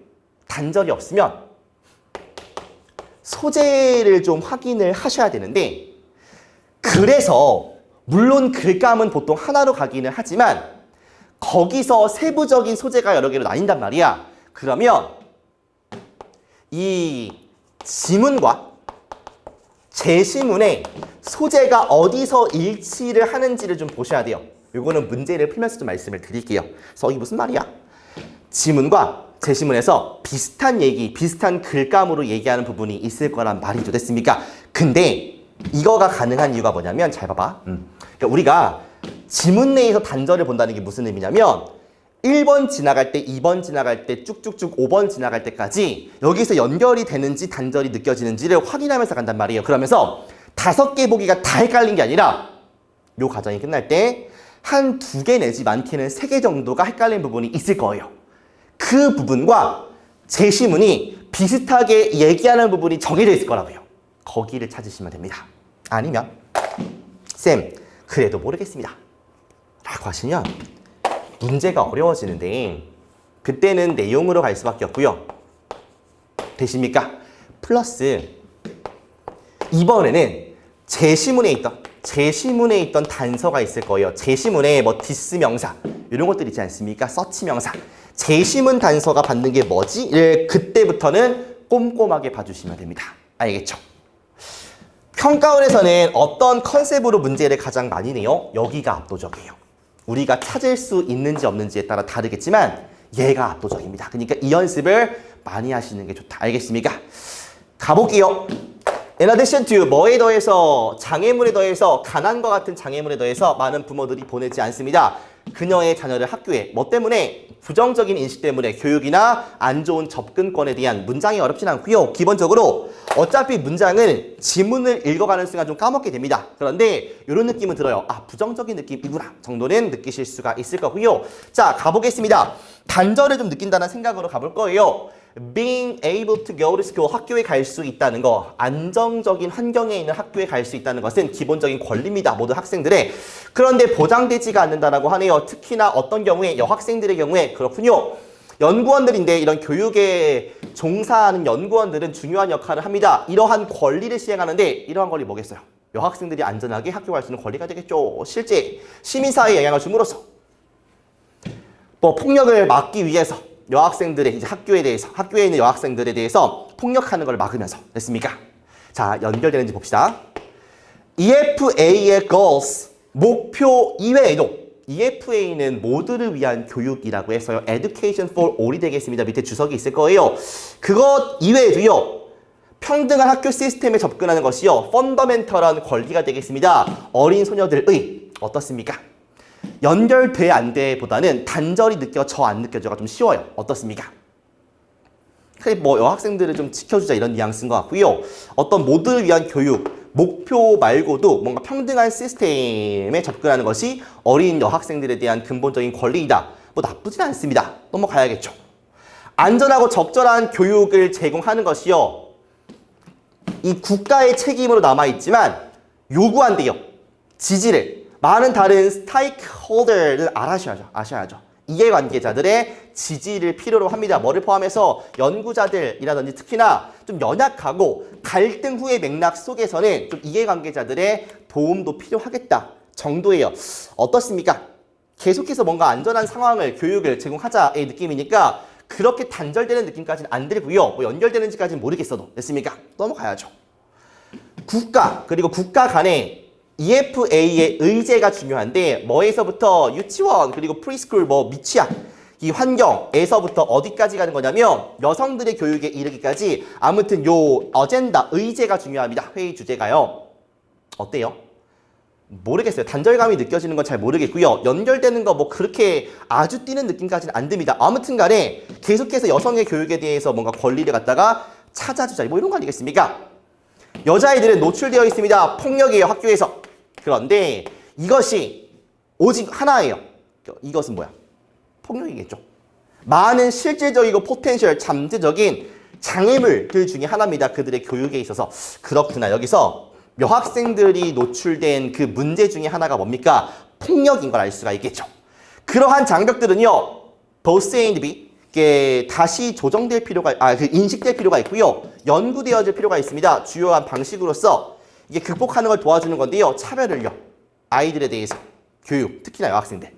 단절이 없으면 소재를 좀 확인을 하셔야 되는데, 그래서 물론 글감은 보통 하나로 가기는 하지만 거기서 세부적인 소재가 여러 개로 나뉜단 말이야. 그러면 이 지문과 제시문의 소재가 어디서 일치를 하는지를 좀 보셔야 돼요. 요거는 문제를 풀면서 좀 말씀을 드릴게요. 그래서 이게 무슨 말이야? 지문과 제시문에서 비슷한 얘기, 비슷한 글감으로 얘기하는 부분이 있을 거란 말이죠. 됐습니까? 근데 이거가 가능한 이유가 뭐냐면, 잘 봐봐. 그러니까 우리가 지문 내에서 단절을 본다는 게 무슨 의미냐면 1번 지나갈 때, 2번 지나갈 때, 쭉쭉쭉 5번 지나갈 때까지 여기서 연결이 되는지 단절이 느껴지는지를 확인하면서 간단 말이에요. 그러면서 5개 보기가 다 헷갈린 게 아니라 요 과정이 끝날 때 한 2개 내지 많게는 3개 정도가 헷갈린 부분이 있을 거예요. 그 부분과 제시문이 비슷하게 얘기하는 부분이 정해져 있을 거라고요. 거기를 찾으시면 됩니다. 아니면 쌤, 그래도 모르겠습니다 라고 하시면 문제가 어려워지는데, 그때는 내용으로 갈 수밖에 없고요. 되십니까? 플러스 이번에는 제시문에 있던 단서가 있을 거예요. 제시문에 뭐 디스 명사 이런 것들 있지 않습니까? 서치 명사. 제시문 단서가 받는 게 뭐지?를 그때부터는 꼼꼼하게 봐주시면 됩니다. 알겠죠? 평가원에서는 어떤 컨셉으로 문제를 가장 많이 내요? 여기가 압도적이에요. 우리가 찾을 수 있는지 없는지에 따라 다르겠지만 얘가 압도적입니다. 그러니까 이 연습을 많이 하시는 게 좋다. 알겠습니까? 가볼게요. In addition to 뭐에 더해서, 장애물에 더해서, 가난과 같은 장애물에 더해서 많은 부모들이 보내지 않습니다. 그녀의 자녀를 학교에 뭐 때문에? 부정적인 인식 때문에, 교육이나 안 좋은 접근권에 대한. 문장이 어렵진 않고요. 기본적으로 어차피 문장은 지문을 읽어가는 순간 좀 까먹게 됩니다. 그런데 이런 느낌은 들어요. 아, 부정적인 느낌이구나 정도는 느끼실 수가 있을 거고요. 자, 가보겠습니다. 단절을 좀 느낀다는 생각으로 가볼 거예요. Being able to go to school, 학교에 갈 수 있다는 거, 안정적인 환경에 있는 학교에 갈 수 있다는 것은 기본적인 권리입니다. 모든 학생들의. 그런데 보장되지가 않는다라고 하네요. 특히나 어떤 경우에, 여학생들의 경우에. 그렇군요. 연구원들인데, 이런 교육에 종사하는 연구원들은 중요한 역할을 합니다. 이러한 권리를 시행하는데, 이러한 권리 뭐겠어요? 여학생들이 안전하게 학교 갈 수 있는 권리가 되겠죠. 실제 시민사회에 영향을 줌으로써 뭐 폭력을 막기 위해서 여학생들의 이제 학교에 있는 여학생들에 대해서 폭력하는 걸 막으면서. 됐습니까? 자, 연결되는지 봅시다. EFA의 goals, 목표 이외에도, EFA는 모두를 위한 교육이라고 해서요. Education for All이 되겠습니다. 밑에 주석이 있을 거예요. 그것 이외에도요, 평등한 학교 시스템에 접근하는 것이요, 펀더멘털한 권리가 되겠습니다. 어린 소녀들의 어떻습니까? 연결돼 안 돼 보다는 단절이 느껴져 안 느껴져가 좀 쉬워요. 어떻습니까? 뭐 여학생들을 좀 지켜주자 이런 뉘앙스인 것 같고요. 어떤 모두를 위한 교육 목표 말고도 뭔가 평등한 시스템에 접근하는 것이 어린 여학생들에 대한 근본적인 권리이다. 뭐 나쁘진 않습니다. 넘어가야겠죠. 안전하고 적절한 교육을 제공하는 것이요, 이 국가의 책임으로 남아있지만 요구한대요. 지지를. 많은 다른 스테이크홀더를 아셔야죠. 이해관계자들의 지지를 필요로 합니다. 뭐를 포함해서 연구자들이라든지 특히나 좀 연약하고 갈등 후의 맥락 속에서는 좀 이해관계자들의 도움도 필요하겠다 정도예요. 어떻습니까? 계속해서 뭔가 안전한 상황을, 교육을 제공하자의 느낌이니까 그렇게 단절되는 느낌까지는 안 들고요. 뭐 연결되는지까지는 모르겠어도 됐습니까? 넘어가야죠. 국가, 그리고 국가 간에 EFA의 의제가 중요한데 뭐에서부터 유치원, 그리고 프리스쿨, 뭐 미취학, 이 환경에서부터 어디까지 가는 거냐면 여성들의 교육에 이르기까지 아무튼 요 어젠다, 의제가 중요합니다. 회의 주제가요. 어때요? 모르겠어요. 단절감이 느껴지는 건 잘 모르겠고요. 연결되는 거 뭐 그렇게 아주 뛰는 느낌까지는 안 듭니다. 아무튼 간에 계속해서 여성의 교육에 대해서 뭔가 권리를 갖다가 찾아주자. 뭐 이런 거 아니겠습니까? 여자아이들은 노출되어 있습니다. 폭력이에요. 학교에서. 그런데 이것이 오직 하나예요. 이것은 뭐야? 폭력이겠죠. 많은 실질적이고 포텐셜 잠재적인 장애물들 중에 하나입니다. 그들의 교육에 있어서. 그렇구나. 여기서 여학생들이 노출된 그 문제 중에 하나가 뭡니까? 폭력인 걸 알 수가 있겠죠. 그러한 장벽들은요, both A and B, 이게 다시 조정될 필요가, 인식될 필요가 있고요. 연구되어질 필요가 있습니다. 주요한 방식으로서 이게 극복하는 걸 도와주는 건데요. 차별을요. 아이들에 대해서. 교육, 특히나 여학생들.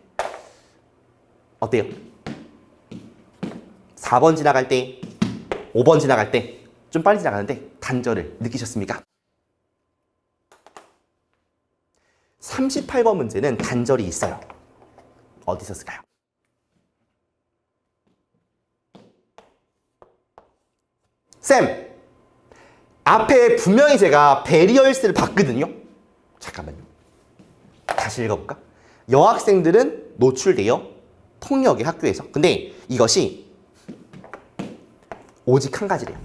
어때요? 4번 지나갈 때, 5번 지나갈 때, 좀 빨리 지나가는데 단절을 느끼셨습니까? 38번 문제는 단절이 있어요. 어디 있었을까요? 쌤! 앞에 분명히 제가 베리얼스를 봤거든요. 잠깐만요. 다시 읽어볼까? 여학생들은 노출돼요. 폭력의 학교에서. 근데 이것이 오직 한 가지래요.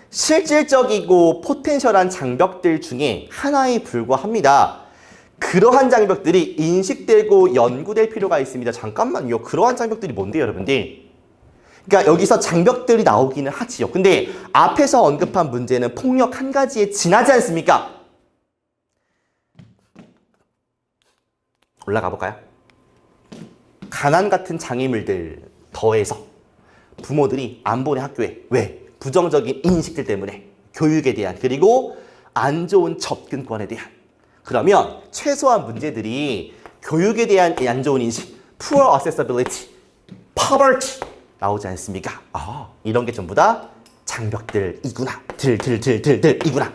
실질적이고 포텐셜한 장벽들 중에 하나에 불과합니다. 그러한 장벽들이 인식되고 연구될 필요가 있습니다. 잠깐만요. 그러한 장벽들이 뭔데요, 여러분들? 그러니까 여기서 장벽들이 나오기는 하지요. 근데 앞에서 언급한 문제는 폭력 한 가지에 지나지 않습니까? 올라가 볼까요? 가난 같은 장애물들 더해서 부모들이 안 보내 학교에. 왜? 부정적인 인식들 때문에. 교육에 대한, 그리고 안 좋은 접근권에 대한. 그러면 최소한 문제들이 교육에 대한 안 좋은 인식, poor accessibility, poverty 나오지 않습니까? 이런 게 전부 다 장벽들이구나. 이구나.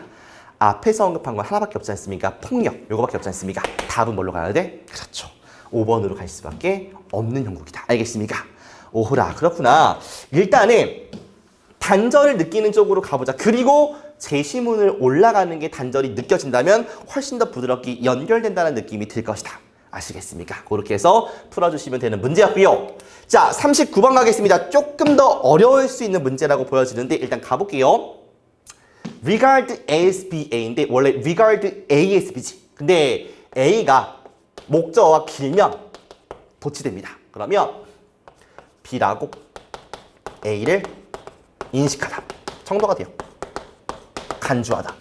앞에서 언급한 건 하나밖에 없지 않습니까? 폭력, 요거밖에 없지 않습니까? 답은 뭘로 가야 돼? 그렇죠. 5번으로 갈 수밖에 없는 형국이다. 알겠습니까? 오호라, 그렇구나. 일단은 단절을 느끼는 쪽으로 가보자. 그리고 제시문을 올라가는 게 단절이 느껴진다면 훨씬 더 부드럽게 연결된다는 느낌이 들 것이다. 아시겠습니까? 그렇게 해서 풀어주시면 되는 문제였고요. 자, 39번 가겠습니다. 조금 더 어려울 수 있는 문제라고 보여지는데 일단 가볼게요. regard as BA인데 원래 regard ASB지. 근데 A가 목적어가 길면 도치됩니다. 그러면 B라고 A를 인식하다. 청도가 돼요. 간주하다.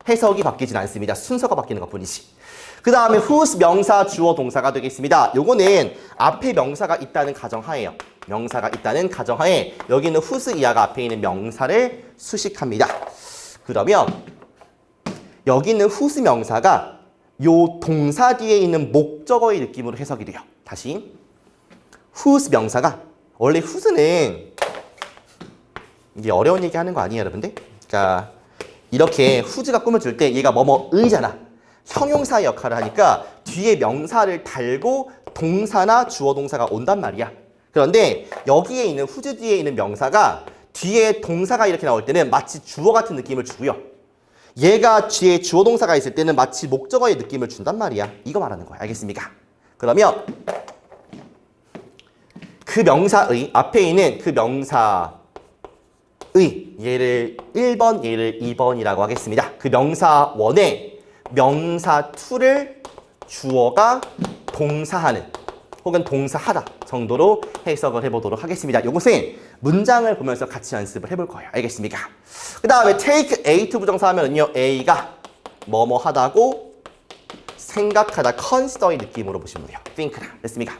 해석이 바뀌진 않습니다. 순서가 바뀌는 것뿐이지. 그 다음에 whose 명사, 주어, 동사가 되겠습니다. 요거는 앞에 명사가 있다는 가정하에요. 명사가 있다는 가정하에 여기는 whose 이하가 앞에 있는 명사를 수식합니다. 그러면 여기 있는 whose 명사가 요 동사 뒤에 있는 목적어의 느낌으로 해석이 돼요. 다시 whose 명사가 원래 whose는 이게 어려운 얘기 하는 거 아니에요, 여러분들? 그러니까 이렇게 whose가 꾸며줄 때 얘가 뭐뭐의잖아. 형용사의 역할을 하니까 뒤에 명사를 달고 동사나 주어 동사가 온단 말이야. 그런데 여기에 있는 whose 뒤에 있는 명사가 뒤에 동사가 이렇게 나올 때는 마치 주어 같은 느낌을 주고요. 얘가 뒤에 주어 동사가 있을 때는 마치 목적어의 느낌을 준단 말이야. 이거 말하는 거야. 알겠습니까? 그러면 그 명사의 앞에 있는 그 명사의 얘를 1번, 얘를 2번이라고 하겠습니다. 그 명사 1에 명사 2를 주어가 동사하는 혹은 동사하다 정도로 해석을 해보도록 하겠습니다. 이것은 문장을 보면서 같이 연습을 해볼 거예요. 알겠습니까? 그 다음에 take A to 부정사하면요. A가 뭐뭐 하다고 생각하다, consider의 느낌으로 보시면 돼요. think라. 됐습니까?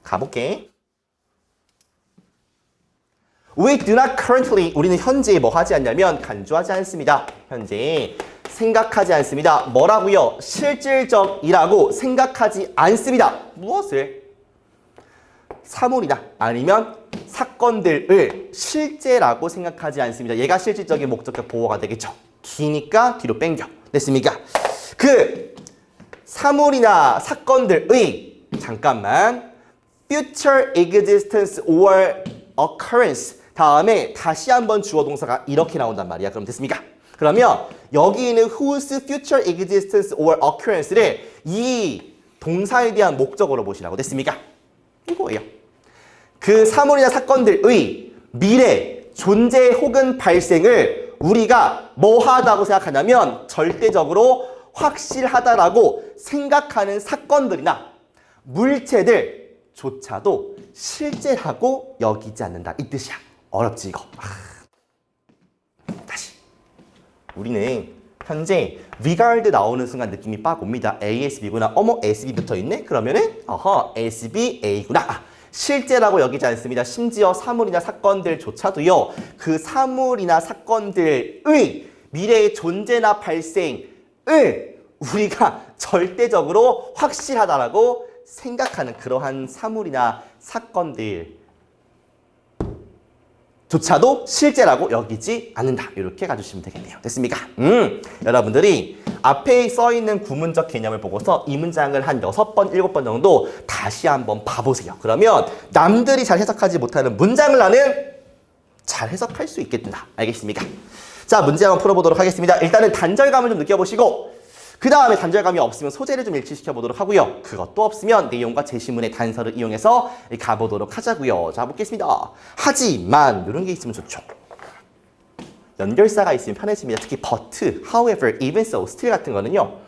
가볼게. We do not currently, 우리는 현재 뭐 하지 않냐면 간주하지 않습니다. 현재 생각하지 않습니다. 뭐라고요? 실질적이라고 생각하지 않습니다. 무엇을? 사물이나 아니면 사건들을 실제라고 생각하지 않습니다. 얘가 실질적인 목적격 보호가 되겠죠. 기니까 뒤로 땡겨. 됐습니까? 그 사물이나 사건들의 잠깐만 future existence or occurrence 다음에 다시 한번 주어 동사가 이렇게 나온단 말이야. 그럼 됐습니까? 그러면 여기 있는 whose future existence or occurrence를 이 동사에 대한 목적어로 보시라고. 됐습니까? 이거예요. 그 사물이나 사건들의 미래, 존재 혹은 발생을 우리가 뭐 하다고 생각하냐면 절대적으로 확실하다라고 생각하는 사건들이나 물체들조차도 실제라고 여기지 않는다. 이 뜻이야. 어렵지 이거. 다시. 우리는 현재 regard 나오는 순간 느낌이 빡 옵니다. ASB구나. 어머 SB 붙어있네? 그러면은 SB A구나. 실제라고 여기지 않습니다. 심지어 사물이나 사건들조차도요. 그 사물이나 사건들의 미래의 존재나 발생을 우리가 절대적으로 확실하다라고 생각하는 그러한 사물이나 사건들 조차도 실제라고 여기지 않는다. 이렇게 가주시면 되겠네요. 됐습니까? 여러분들이 앞에 써있는 구문적 개념을 보고서 이 문장을 한 6번, 7번 정도 다시 한번 봐보세요. 그러면 남들이 잘 해석하지 못하는 문장을 나는 잘 해석할 수 있겠다. 알겠습니까? 자, 문제 한번 풀어보도록 하겠습니다. 일단은 단절감을 좀 느껴보시고 그 다음에 단절감이 없으면 소재를 좀 일치시켜 보도록 하고요. 그것도 없으면 내용과 제시문의 단서를 이용해서 가보도록 하자고요. 자, 보겠습니다. 하지만 이런 게 있으면 좋죠. 연결사가 있으면 편해집니다. 특히 but, however, even so, still 같은 거는요.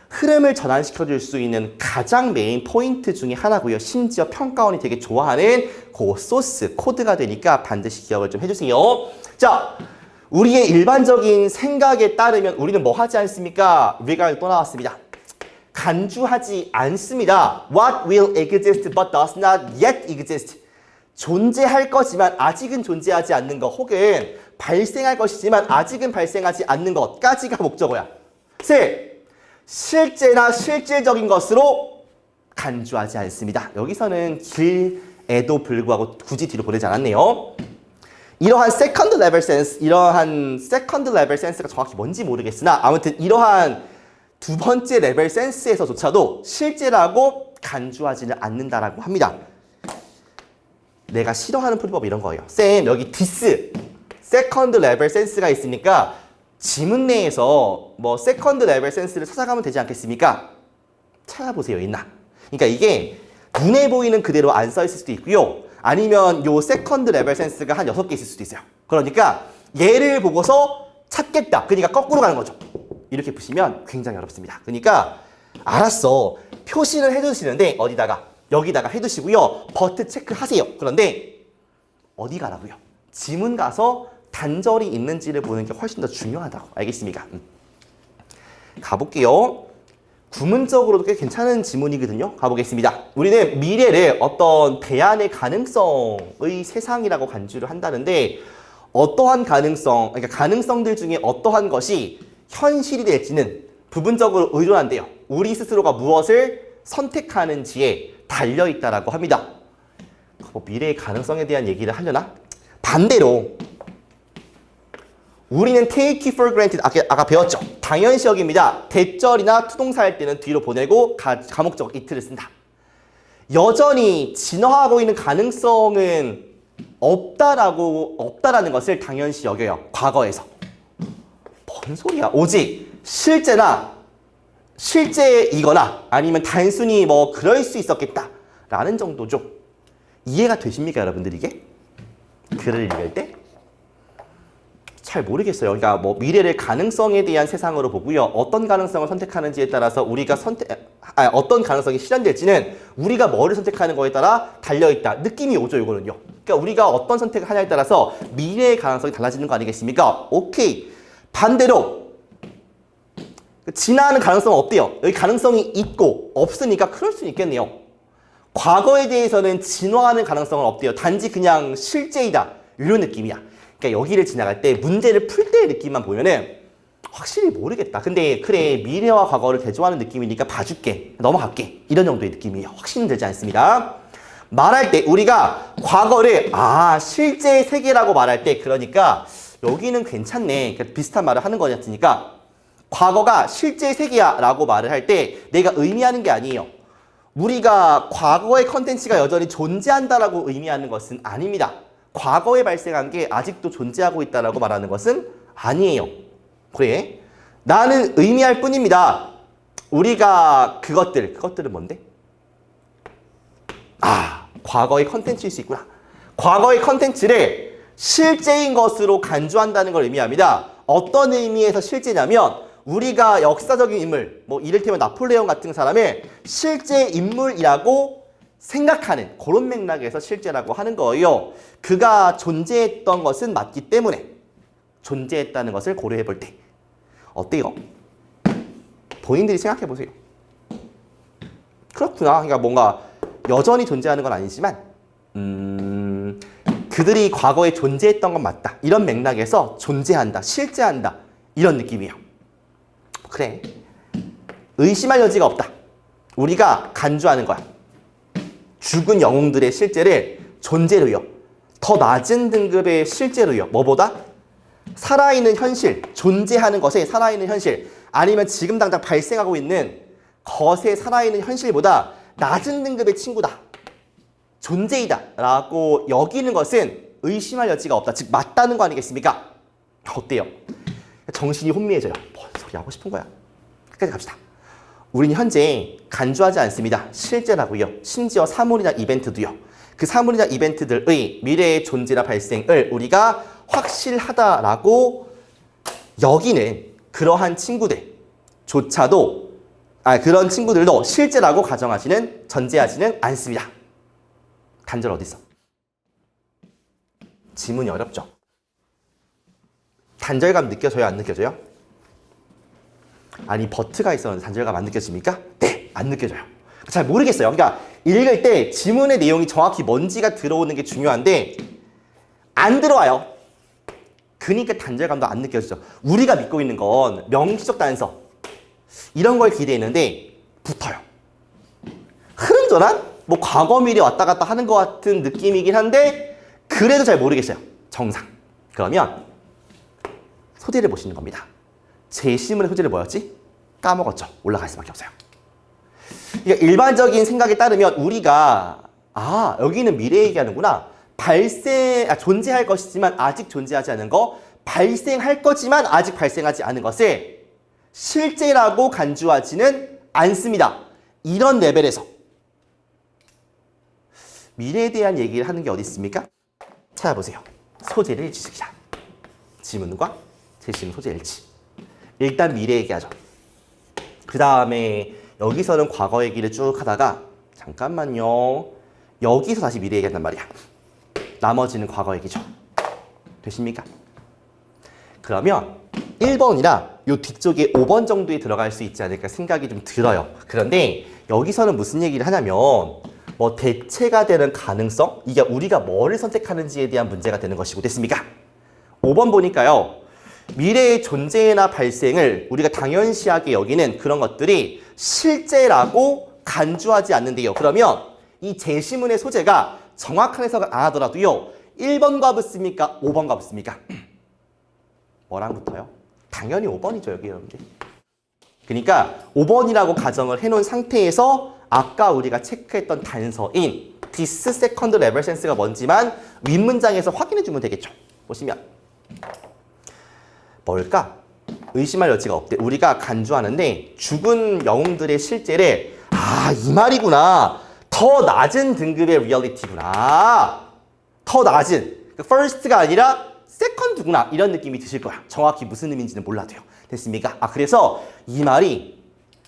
흐름을 전환시켜줄 수 있는 가장 메인 포인트 중에 하나고요. 심지어 평가원이 되게 좋아하는 그 소스, 코드가 되니까 반드시 기억을 좀 해주세요. 자, 우리의 일반적인 생각에 따르면 우리는 뭐 하지 않습니까? regard 또 나왔습니다. 간주하지 않습니다. What will exist but does not yet exist. 존재할 거지만 아직은 존재하지 않는 것 혹은 발생할 것이지만 아직은 발생하지 않는 것까지가 목적어야. 셋, 실제나 실질적인 것으로 간주하지 않습니다. 여기서는 길에도 불구하고 굳이 뒤로 보내지 않았네요. 이러한 세컨드 레벨 센스, 이러한 세컨드 레벨 센스가 정확히 뭔지 모르겠으나 아무튼 이러한 두 번째 레벨 센스에서조차도 실제라고 간주하지는 않는다라고 합니다. 내가 싫어하는 풀이법 이런 거예요. 쌤, 여기 디스, 세컨드 레벨 센스가 있으니까 지문 내에서 뭐 세컨드 레벨 센스를 찾아가면 되지 않겠습니까? 찾아보세요, 있나? 그러니까 이게 눈에 보이는 그대로 안 써 있을 수도 있고요. 아니면 요 세컨드 레벨 센스가 한 6개 있을 수도 있어요. 그러니까 얘를 보고서 찾겠다. 그러니까 거꾸로 가는 거죠. 이렇게 보시면 굉장히 어렵습니다. 그러니까 알았어. 표시는 해두시는데 어디다가? 여기다가 해두시고요. 버트 체크하세요. 그런데 어디 가라고요? 지문 가서 단절이 있는지를 보는 게 훨씬 더 중요하다고. 알겠습니까? 가볼게요. 구문적으로도 꽤 괜찮은 지문이거든요. 가보겠습니다. 우리는 미래를 어떤 대안의 가능성의 세상이라고 간주를 한다는데 어떠한 가능성, 그러니까 가능성들 중에 어떠한 것이 현실이 될지는 부분적으로 의존한대요. 우리 스스로가 무엇을 선택하는지에 달려있다라고 합니다. 뭐 미래의 가능성에 대한 얘기를 하려나? 반대로 우리는 take for granted, 아까 배웠죠? 당연시 여깁니다. 대절이나 투동사 할 때는 뒤로 보내고 가목적 it를 쓴다. 여전히 진화하고 있는 가능성은 없다라는 것을 당연시 여겨요. 과거에서. 뭔 소리야? 오직 실제이거나 아니면 단순히 뭐 그럴 수 있었겠다라는 정도죠. 이해가 되십니까, 여러분들 이게? 글을 읽을 때? 잘 모르겠어요. 그러니까 뭐 미래를 가능성에 대한 세상으로 보고요. 어떤 가능성을 선택하는지에 따라서 우리가 어떤 가능성이 실현될지는 우리가 뭐를 선택하는 거에 따라 달려있다. 느낌이 오죠, 이거는요. 그러니까 우리가 어떤 선택을 하냐에 따라서 미래의 가능성이 달라지는 거 아니겠습니까? 오케이. 반대로 진화하는 가능성은 없대요. 여기 가능성이 있고 없으니까 그럴 수 있겠네요. 과거에 대해서는 진화하는 가능성은 없대요. 단지 그냥 실제이다. 이런 느낌이야. 그러니까 여기를 지나갈 때 문제를 풀 때의 느낌만 보면은 확실히 모르겠다. 근데 그래 미래와 과거를 대조하는 느낌이니까 봐줄게. 넘어갈게. 이런 정도의 느낌이에요. 확신은 되지 않습니다. 말할 때 우리가 과거를 실제 세계라고 말할 때 그러니까 여기는 괜찮네. 그러니까 비슷한 말을 하는 거였으니까 과거가 실제 세계야 라고 말을 할 때 내가 의미하는 게 아니에요. 우리가 과거의 컨텐츠가 여전히 존재한다라고 의미하는 것은 아닙니다. 과거에 발생한 게 아직도 존재하고 있다라고 말하는 것은 아니에요. 그래? 나는 의미할 뿐입니다. 우리가 그것들은 뭔데? 과거의 컨텐츠일 수 있구나. 과거의 컨텐츠를 실제인 것으로 간주한다는 걸 의미합니다. 어떤 의미에서 실제냐면 우리가 역사적인 인물, 뭐 이를테면 나폴레옹 같은 사람을 실제 인물이라고 생각하는 그런 맥락에서 실제라고 하는 거예요. 그가 존재했던 것은 맞기 때문에 존재했다는 것을 고려해 볼 때 어때요? 본인들이 생각해 보세요. 그렇구나. 그러니까 뭔가 여전히 존재하는 건 아니지만 그들이 과거에 존재했던 건 맞다. 이런 맥락에서 존재한다, 실제한다. 이런 느낌이에요. 그래. 의심할 여지가 없다. 우리가 간주하는 거야. 죽은 영웅들의 실제를 존재로요. 더 낮은 등급의 실제로요. 뭐보다? 살아있는 현실, 존재하는 것에 살아있는 현실, 아니면 지금 당장 발생하고 있는 것에 살아있는 현실보다 낮은 등급의 친구다. 존재이다. 라고 여기는 것은 의심할 여지가 없다. 즉 맞다는 거 아니겠습니까? 어때요? 정신이 혼미해져요. 뭔 소리 하고 싶은 거야. 끝까지 갑시다. 우리는 현재 간주하지 않습니다. 실제라고요. 심지어 사물이나 이벤트도요. 그 사물이나 이벤트들의 미래의 존재나 발생을 우리가 확실하다라고 여기는 그러한 친구들조차도 그런 친구들도 실제라고 전제하지는 않습니다. 단절 어디 있어? 지문이 어렵죠? 단절감 느껴져요? 안 느껴져요? 아니 버트가 있었는데 단절감 안 느껴집니까? 네, 안 느껴져요. 잘 모르겠어요. 그러니까 읽을 때 지문의 내용이 정확히 뭔지가 들어오는 게 중요한데 안 들어와요. 그러니까 단절감도 안 느껴지죠. 우리가 믿고 있는 건 명시적 단서 이런 걸 기대했는데 붙어요. 흐름전환? 뭐 과거 미래 왔다 갔다 하는 것 같은 느낌이긴 한데 그래도 잘 모르겠어요. 정상. 그러면 소재를 보시는 겁니다. 제시문의 소재를 뭐였지? 까먹었죠. 올라갈 수밖에 없어요. 그러니까 일반적인 생각에 따르면 우리가 여기는 미래 얘기하는구나. 존재할 것이지만 아직 존재하지 않은 거, 발생할 거지만 아직 발생하지 않은 것을 실제라고 간주하지는 않습니다. 이런 레벨에서 미래에 대한 얘기를 하는 게 어디 있습니까? 찾아보세요. 소재를 일치시키자. 지문과 제시문 소재 일치. 일단 미래 얘기하죠. 그 다음에 여기서는 과거 얘기를 쭉 하다가 잠깐만요. 여기서 다시 미래 얘기한단 말이야. 나머지는 과거 얘기죠. 되십니까? 그러면 1번이나 요 뒤쪽에 5번 정도에 들어갈 수 있지 않을까 생각이 좀 들어요. 그런데 여기서는 무슨 얘기를 하냐면 뭐 대체가 되는 가능성? 이게 우리가 뭐를 선택하는지에 대한 문제가 되는 것이고 됐습니까? 5번 보니까요. 미래의 존재나 발생을 우리가 당연시하게 여기는 그런 것들이 실제라고 간주하지 않는데요. 그러면 이 제시문의 소재가 정확한 해석을 안 하더라도요. 1번과 붙습니까? 5번과 붙습니까? 뭐랑 붙어요? 당연히 5번이죠. 여기 여러분들. 그러니까 5번이라고 가정을 해놓은 상태에서 아까 우리가 체크했던 단서인 this second level sense가 뭔지만 윗문장에서 확인해주면 되겠죠. 보시면 뭘까? 의심할 여지가 없대. 우리가 간주하는데 죽은 영웅들의 실제를 이 말이구나. 더 낮은 등급의 리얼리티구나. 더 낮은. first가 아니라 세컨드구나 이런 느낌이 드실 거야. 정확히 무슨 의미인지는 몰라도요. 됐습니까? 그래서 이 말이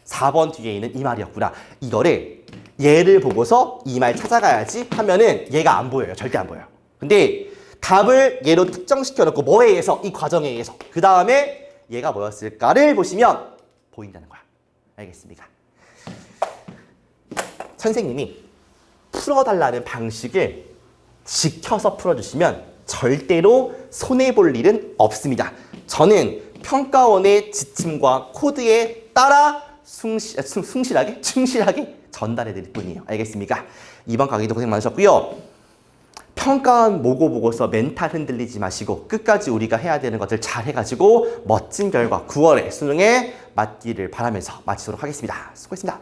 4번 뒤에 있는 이 말이었구나. 이거를 얘를 보고서 이 말 찾아가야지 하면은 얘가 안 보여요. 절대 안 보여요. 근데 답을 얘로 특정시켜놓고 뭐에 의해서? 이 과정에 의해서. 그 다음에 얘가 뭐였을까를 보시면 보인다는 거야. 알겠습니까? 선생님이 풀어달라는 방식을 지켜서 풀어주시면 절대로 손해볼 일은 없습니다. 저는 평가원의 지침과 코드에 따라 충실하게 전달해 드릴 뿐이에요. 알겠습니까? 이번 강의도 고생 많으셨고요. 평가원 모고 보고서 멘탈 흔들리지 마시고 끝까지 우리가 해야 되는 것들 잘 해가지고 멋진 결과 9월에 수능에 맞기를 바라면서 마치도록 하겠습니다. 수고했습니다.